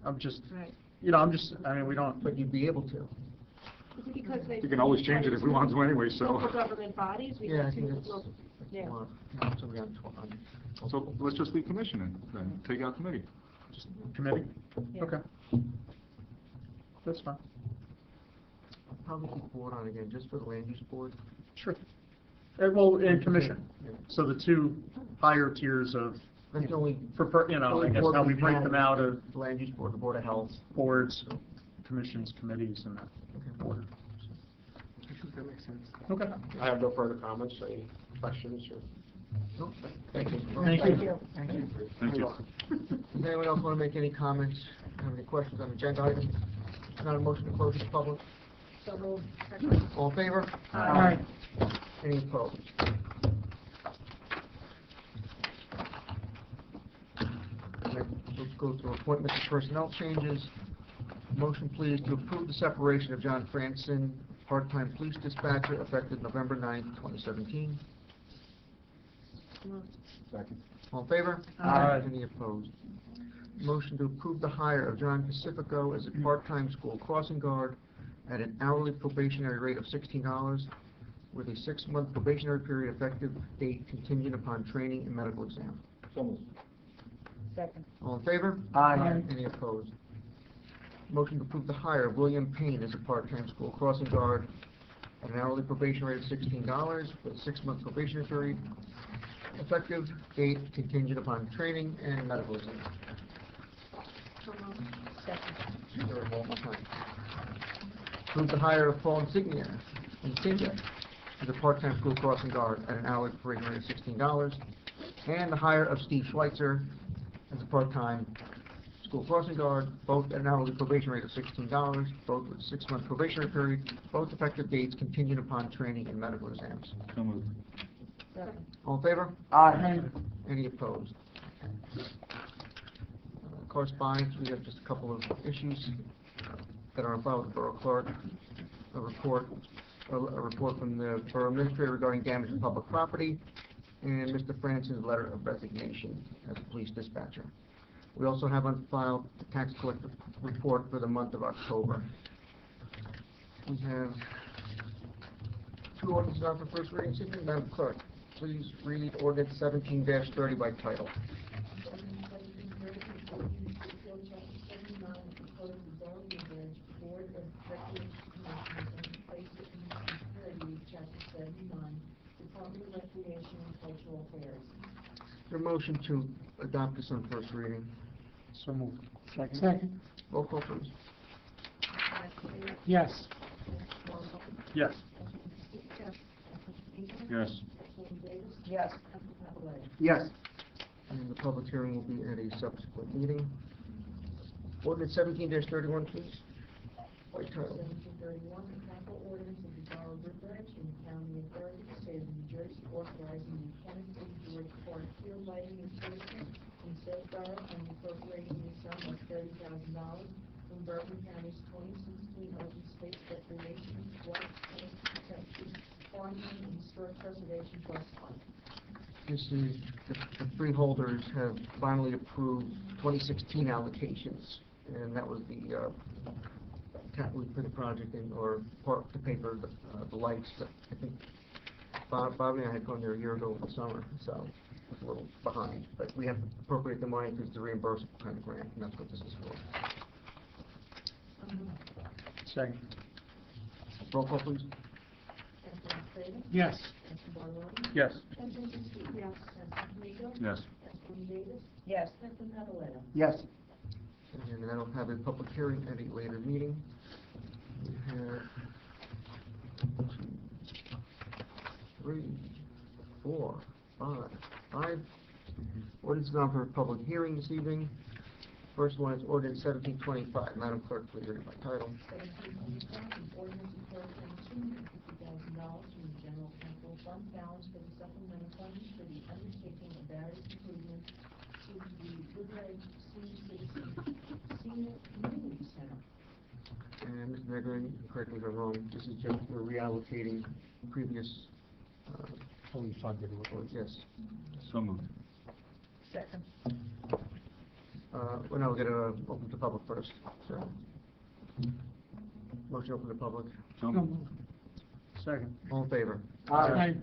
I'm just, Right. you know, I mean, we don't, but you'd be able to. Because they. You can always change it if we want to anyway, so. Local government bodies, we Yeah, I have think to, that's. local- Yeah. Well, somebody on So let's just leave commission in, then take out committee. committee? Yeah. Okay. That's fine. I'll probably keep board on again, just for the land use board. Sure. Well, and commission. Yeah. So the two higher tiers of, That's the only, you know, only I guess board how we break have them out of the land use board, the board of health. boards, commissions, committees, and that order. I think that makes sense. Okay. I have no further comments, any questions, or? No, thank you. Thank you. Thank you. Thank you. Does anyone else want to make any comments, have any questions on agenda items? Not a motion to close this public. So moved. All in favor? Aye. Any opposed? Let's go to appointments and personnel changes. Motion please to approve the separation of John Franson, part-time police dispatcher, effective November 9th, 2017. Second. All in favor? Aye. Any opposed? Motion to approve the hire of John Pacifico as a part-time school crossing guard at an hourly probationary rate of $16 with a 6-month probationary period effective date contingent upon training and medical exam. So moved. Second. All in favor? Aye. Any opposed? Motion to approve the hire of William Payne as a part-time school crossing guard at an hourly probation rate of $16 with a 6-month probationary period effective date contingent upon training and medical exam. Second. There are one more time. Approve the hire of Paul Insignia as a part-time school crossing guard at an hourly probationary rate of $16, and the hire of Steve Schweitzer as a part-time school crossing guard, both at an hourly probation rate of $16, both with a 6-month probationary period, both effective dates contingent upon training and medical exams. So moved. Second. All in favor? Aye. Any opposed? Correspondence, we have just a couple of issues that are on file with the Borough Clerk. A report from the Borough Administrator regarding damage to public property, and Mr. Franson's letter of resignation as a police dispatcher. We also have on file the tax collector report for the month of October. We have 2 ordinances on for first reading. Madam Clerk, please read ordinance 17-30 by title. Board of Recreation Commissioners and place it in the Chapter 79, Department of Recreation and Cultural Affairs. Is there a motion to adopt this on first reading? So moved. Second. Roll call, please. Yes. Yes. Yes. Yes. Yes. And the public hearing will be at a subsequent meeting. Ordinance 17-31, please. By title. 1731, a capital ordinance of the Borough of Riverledge in the County of Bergen, State of New Jersey, authorizing the Kenneth A. George Park field lighting improvement in said borough and appropriating the sum of $30,000 from Bergen County's 2016 Open Space Recreation, Flood Protection, Farming, and Historic Preservation Trust Fund. This is, the freeholders have finally approved 2016 allocations, and that was the, we put the project in, or part to pay for the lights, but I think Bobby and I had gone there a year ago in the summer, so it's a little behind, but we have to appropriate the money because it's a reimbursable kind of grant, and that's what this is for. Second. Roll call, please. Councilman Freda? Yes. Councilman Barone? Yes. Councilman Castillo? Yes. Councilman Kamigo? Yes. Councilman Davis? Yes. Councilman Natalino? Yes. And that'll have a public hearing at a later meeting. We have 3, 4, 5 ordinances on for public hearing this evening. First one is ordinance 1725. Madam Clerk, please read by title. 1725, ordinance appropriating $250,000 from the general capital fund balance for the supplemental funds for the undertaking of various improvements to the Woodridge Senior Community Center. And Mr. Negrin, correct me if I'm wrong, this is just we're reallocating previous, Fully funded. yes. So moved. Second. Well, no, we're gonna open to public first, so. Motion open to public. So moved. Second. All in favor? Aye.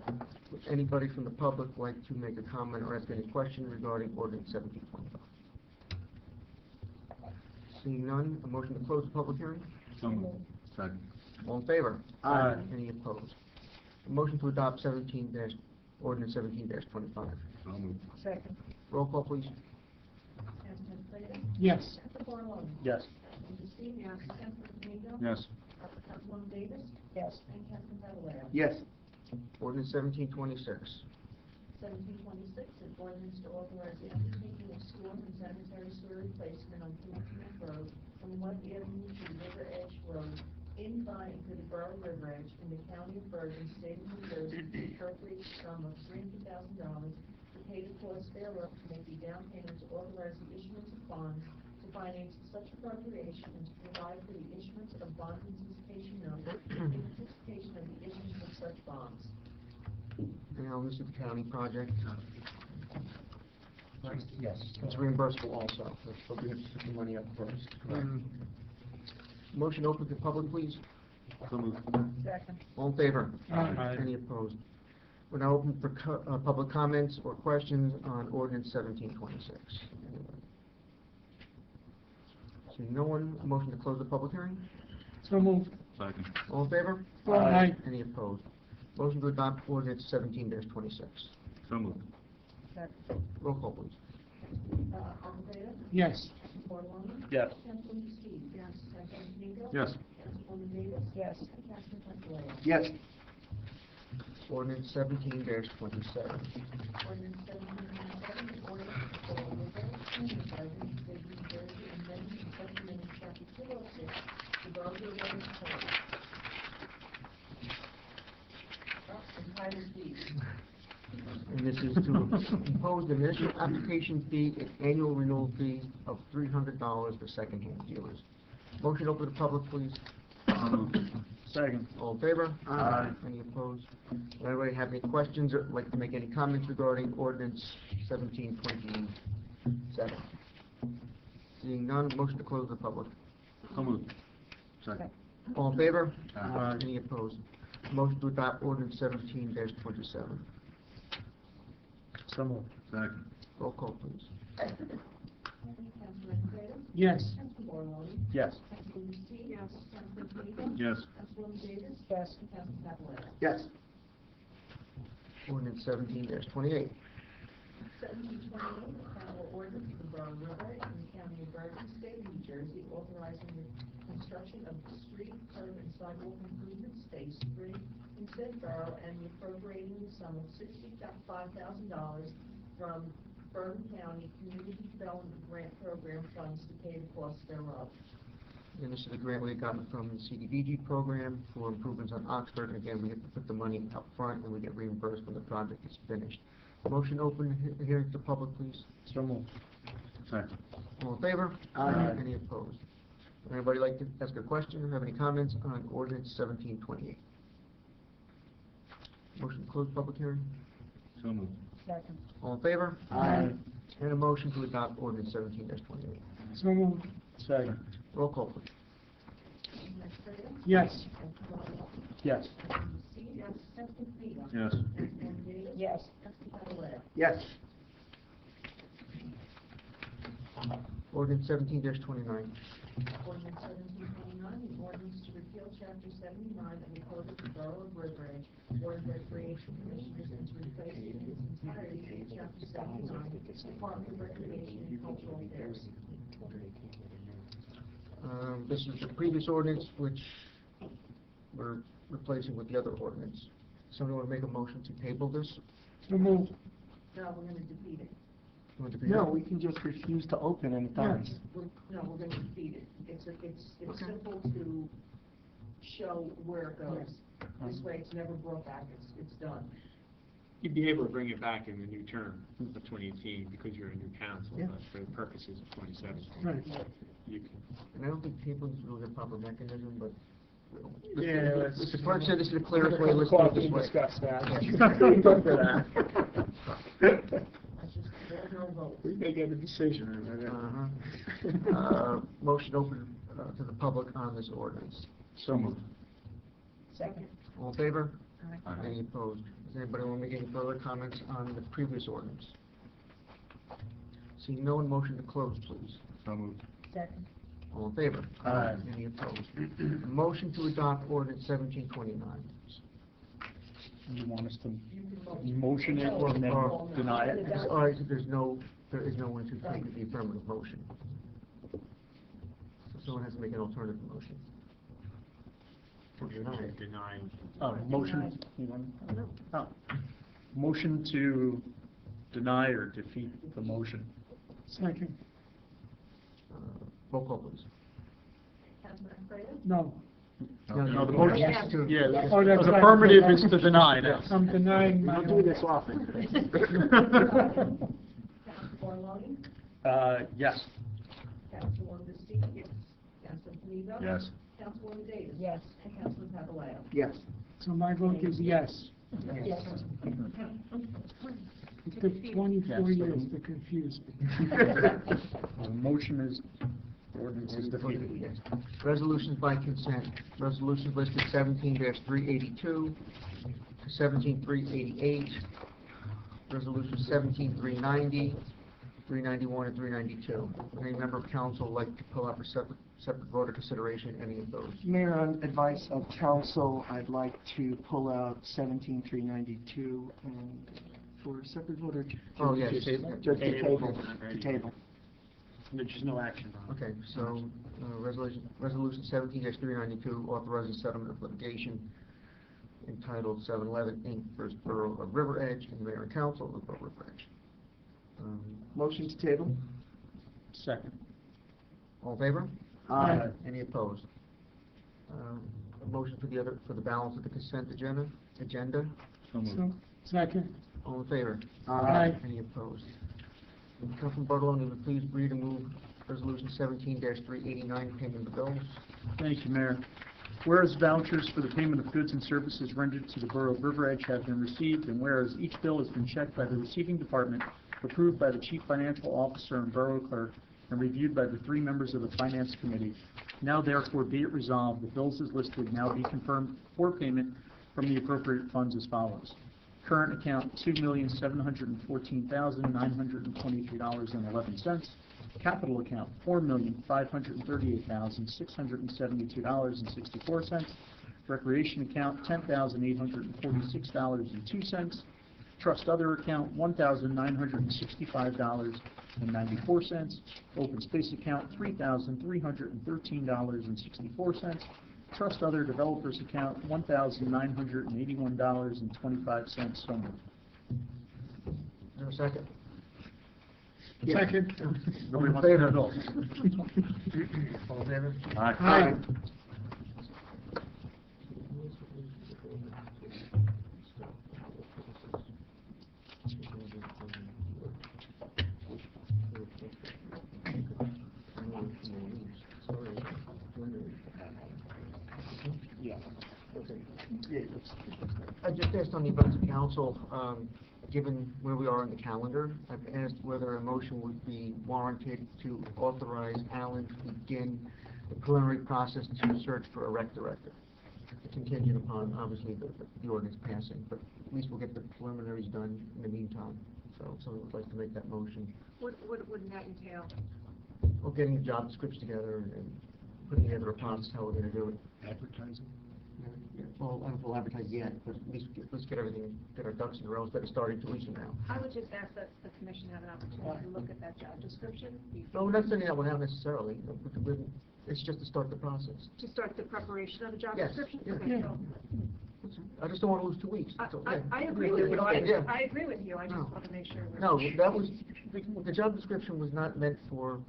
Would anybody from the public like to make a comment or ask any question regarding ordinance 1725? Seeing none, a motion to close the public hearing? So moved. Second. All in favor? Aye. Any opposed? A motion to adopt ordinance 17-25. So moved. Second. Roll call, please. Councilman Slater? Yes. Councilman Barlow? Yes. Councilman Steve? Yes. Councilman Domingo? Yes. Councilwoman Davis? Yes. And Councilman Cataleya? Yes. Ordinance 1726. 1726, an ordinance to authorize the undertaking of storm and sanitary sewer replacement on Kingston Road from West Avenue to River Edge Road in by and to the Borough of River Edge in the County of Bergen, State of New Jersey, to appropriate the sum of $300,000 to pay the cost thereof to make the down payment to authorize the issuance of bonds to finance such appropriation and to provide for the issuance of bond anticipation notes in anticipation of the issuance of such bonds. Now, this is the county project. Yes. It's reimbursable also, so we have to put the money up first. Motion open to public, please. So moved. Second. All in favor? Aye. Any opposed? We're now open for public comments or questions on ordinance 1726. Anybody? Seeing no one, a motion to close the public hearing? So moved. Second. All in favor? Aye. Any opposed? Motion to adopt ordinance 17-26. So moved. Second. Roll call, please. Arboleda? Yes. Councilman Barlow? Yes. Councilman Steve? Yes. Councilman Domingo? Yes. Councilwoman Davis? Yes. And Councilman Cataleya? Yes. Ordinance 17-27. Ordinance 1797, an ordinance to the River Senior Garden, State of New Jersey, amending and supplementing chapter 206, the Borough of River Code. Entitled fees. And this is to impose the initial application fee and annual renewal fee of $300 for secondhand dealers. Motion open to public, please. So moved. Second. All in favor? Aye. Any opposed? Does anybody have any questions or like to make any comments regarding ordinance 1727? Seeing none, motion to close the public. So moved. Second. All in favor? Aye. Any opposed? Motion to adopt ordinance 17-27. So moved. Second. Roll call, please. Councilman Slater? Yes. Councilman Barlow? Yes. Councilwoman Steve? Yes. Councilman Domingo? Yes. Councilwoman Davis? Yes. And Councilman Cataleya? Yes. Ordinance 17-28. 1728, a final ordinance of the Borough of River in the County of Bergen, State of New Jersey, authorizing the construction of street, curb, and sidewalk improvements, Phase 3, in said borough, and appropriating the sum of $65,000 from Bergen County Community Development Grant Program funds to pay the costs thereof. And this is a grant we had gotten from the CDBG program for improvements on Oxford. And again, we have to put the money up front and we get reimbursed when the project is finished. Motion open hearing to the public, please. So moved. Second. All in favor? Aye. Any opposed? Would anybody like to ask a question or have any comments on ordinance 1728? Motion to close public hearing. So moved. Second. All in favor? Aye. And a motion to adopt ordinance 17-28. So moved. Second. Roll call, please. Councilman Slater? Yes. Councilman Barlow? Yes. Councilman Steve? Yes. Councilman Domingo? Yes. Councilwoman Davis? Yes. Councilman Cataleya? Yes. Ordinance 17-29. Ordinance 1729, an ordinance to repeal chapter 79 of the Code of the Borough of River Edge, Board of Recreation Commissioners, and to replace it in its entirety with chapter 79, Department of Recreation and Cultural Affairs. This is the previous ordinance which we're replacing with the other ordinance. Somebody want to make a motion to table this? So moved. No, we're gonna defeat it. You want to be- No, we can just refuse to open and it dies. No, we're gonna defeat it. It's Okay. simple to show where it goes. This way, it's never brought back, it's done. You'd be able to bring it back in the new term of 2018 because you're a new council, Yeah. but for the purposes of 2017, Right. you can. And I don't think tabling is really a proper mechanism, but. Yeah, let's- Mr. Clerk said this is the clearest way, let's do it this way. Discuss that. There's no vote. We may get a decision. Motion open to the public on this ordinance. So moved. Second. All in favor? Aye. Any opposed? Does anybody want to make any further comments on the previous ordinance? Seeing no one, motion to close, please. So moved. Second. All in favor? Aye. Any opposed? A motion to adopt ordinance 1729. You want us to motion it and then deny it? All right, so there is no one to take the affirmative motion. So someone has to make an alternative motion. Or deny it. Denying. Motion, you want, motion to deny or defeat the motion. Second. Roll call, please. Councilman Fredo? No. No, the motion motion, is to- yeah, Oh, that's the right. affirmative is to deny now. I'm denying my. often. Councilman Barloni? Yes. Councilwoman Dees? Yes. Councilman Kaniva? Yes. Councilwoman Davis? Yes. And Councilman Papalayo? Yes. So my vote is yes. Yes. It took 24 years to confuse me. The motion is, the ordinance is defeated. Yes. Resolutions by consent. Resolutions listed 17-382 to 17-388. Resolution 17-390, 391, and 392. Any member of council would like to pull up for separate voter consideration any of those? Mayor, on advice of council, I'd like to pull out 17392 and for separate voter. Oh, yes. Just Table. to table, Ready. to table. There's just no action on it. Okay, so, resolution 17-392, authorizing settlement of litigation entitled 711 Inc. versus Borough of River Edge and the Mayor and Council of the Borough of River Edge. Motion to table? Second. All in favor? Aye. Any opposed? A motion for the balance of the consent agenda? So moved. So, second. All in favor? Aye. Any opposed? Councilman Bartoloni, would you please read and move resolution 17-389, payment of bills? Thank you, Mayor. Whereas vouchers for the payment of goods and services rendered to the Borough of River Edge have been received, and whereas each bill has been checked by the receiving department, approved by the Chief Financial Officer and Borough Clerk, and reviewed by the 3 members of the Finance Committee, now therefore be it resolved, the bills as listed now be confirmed for payment from the appropriate funds as follows. Current account, $2,714,923.11. Capital account, $4,538,672.64. Recreation account, $10,846.02. Trust other account, $1,965.94. Open space account, $3,313.64. Trust other developers account, $1,981.25. So moved. Is there a second? Second. Nobody wants to pay the bills. All in favor? Aye. Yeah. I just asked on the events of council, given where we are in the calendar, I've asked whether a motion would be warranted to authorize Alan to begin the preliminary process to search for a rec director, contingent upon, obviously, the ordinance passing, but at least we'll get the preliminaries done in the meantime. So if someone would like to make that motion, What wouldn't that entail? or getting the job description together and putting together a process how we're gonna do it. Advertising? Yeah, well, I don't know if we'll advertise yet, but at least let's get everything, get our ducks in a row instead of starting 2 weeks from now. I would just ask that the commission have an opportunity to look at that job description. No, we're not sending that one out necessarily. It's just to start the process. To start the preparation of the job Yes, description? yeah. Okay, so I just don't want to lose 2 weeks. That's all. I agree with you. Yeah. I agree with you. I just No. want to make sure we're. No, that was, the job description was not meant for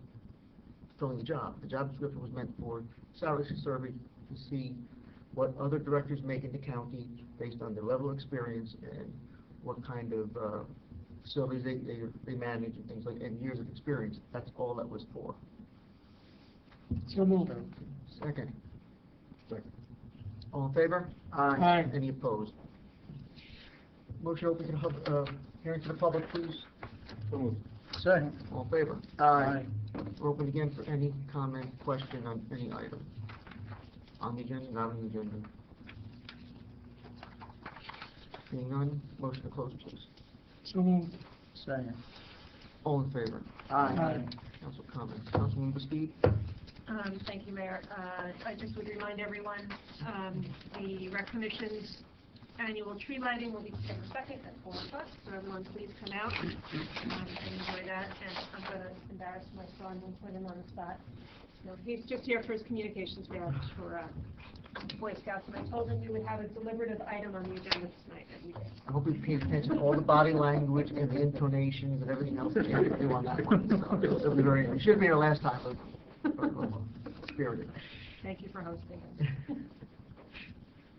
filling the job. The job description was meant for salary survey to see what other directors make in the county based on their level of experience and what kind of facilities they manage and things like, and years of experience. That's all that was for. So moved. Second. All in favor? Aye. Any opposed? Motion open to the hearing to the public, please. Second. All in favor? Aye. We're open again for any comment, question on any item. On the agenda, not on the agenda. Seeing none, motion to close, please. So moved. Second. All in favor? Aye. Council comments. Councilwoman Baskid? Thank you, Mayor. I just would remind everyone, the Rec Commission's annual tree lighting will be December 2nd at 4 o'clock, so everyone please come out and enjoy that. And I'm going to embarrass my son and put him on the spot. No, he's just here for his communications badge for Boy Scouts, and I told him we would have a deliberative item on the agenda tonight, and we did. I hope you paid attention to all the body language and the intonations and everything else that you have to do on that one. So it'll be very, it should be our last time, but spirited. Thank you for hosting us.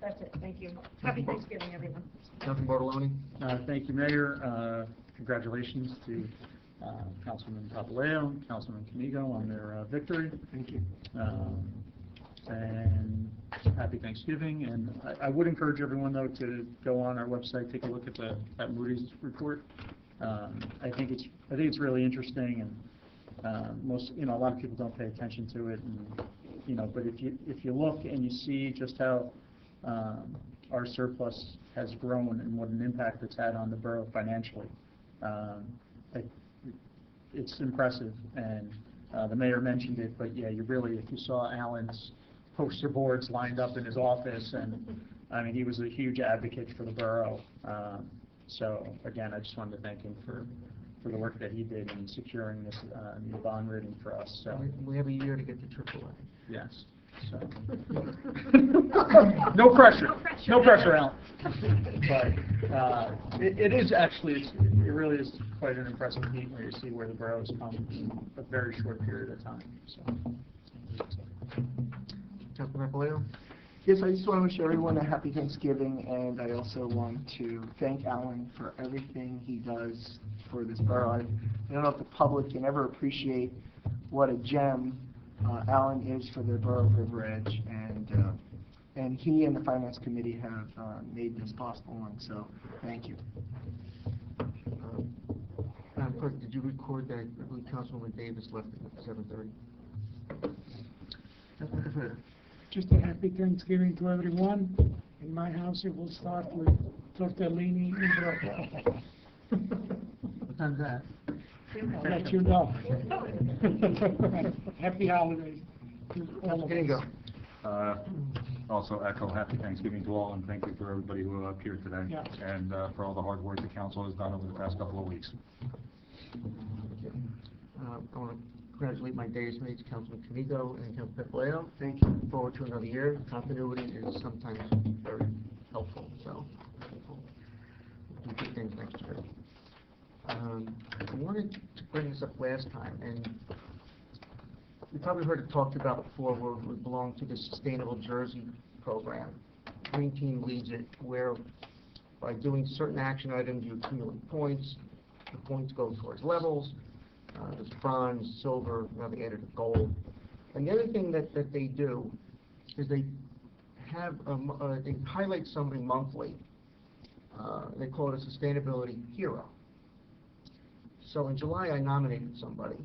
That's it, thank you. Happy Thanksgiving, everyone. Councilman Bartoloni? Thank you, Mayor. Congratulations to Councilman Papaleo and Councilman Canigo on their victory. Thank you. And happy Thanksgiving. And I would encourage everyone, though, to go on our website, take a look at that Moody's report. I think it's really interesting, and a lot of people don't pay attention to it, and but if you look and you see just how our surplus has grown and what an impact it's had on the borough financially, it's impressive. And the mayor mentioned it, but yeah, if you saw Alan's poster boards lined up in his office, and I mean, he was a huge advocate for the borough. So again, I just wanted to thank him for the work that he did in securing this new bond rating for us. So We have a year to get to AAA. yes. So no pressure, Alan. But it is actually, it really is quite an impressive feat where you see where the borough has come in a very short period of time. So. Councilman Papaleo? Yes, I just want to wish everyone a happy Thanksgiving, and I also want to thank Alan for everything he does for this borough. I don't know if the public can ever appreciate what a gem Alan is for the borough of River Edge, and he and the Finance Committee have made this possible, and so thank you. Madam Clerk, did you record that I believe Councilwoman Davis left at 7:30? Just a happy Thanksgiving to everyone. In my house, it will start with tortellini and broccoli. What time's that? I'll let you know. Happy holidays to all of There you go. us. Also echo happy Thanksgiving to all, and thank you for everybody who appeared today, Yeah. and for all the hard work the council has done over the past couple of weeks. I want to congratulate my days mates, Councilman Canigo and Councilman Papaleo. Thank you. Look forward to another year. Continuity is sometimes very helpful, so we'll do good things next year. I wanted to bring this up last time, and you probably heard it talked about before, where we belong to the Sustainable Jersey program. Green Team leads it, where by doing certain action items, you accumulate points. The points go towards levels. There's bronze, silver, now they added a gold. And the other thing that they do is they have they highlight somebody monthly. They call it a sustainability hero. So in July, I nominated somebody,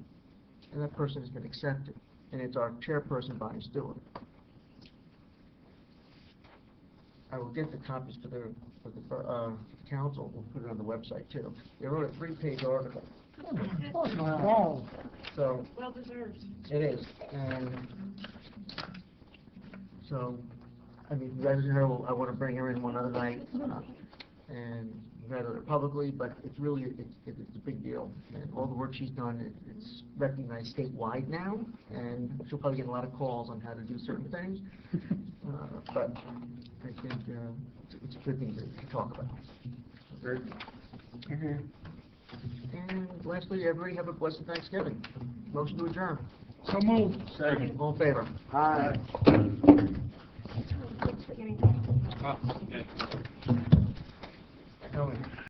and that person has been accepted, and it's our chairperson, Bonnie Stewart. I will get the copies for the council. We'll put it on the website too. They wrote a 3-page article. Wow. So Well deserved. it is, and so I mean, you guys know I want to bring her in one other night, and congratulate her publicly, but it's really, it's a big deal. And all the work she's done, it's recognized statewide now, and she'll probably get a lot of calls on how to do certain things. But I think it's a good thing to talk about. Very good. And lastly, everybody have a blessed Thanksgiving. Motion to adjourn. So moved. Second. All in favor? Aye. Beginning. Oh, okay.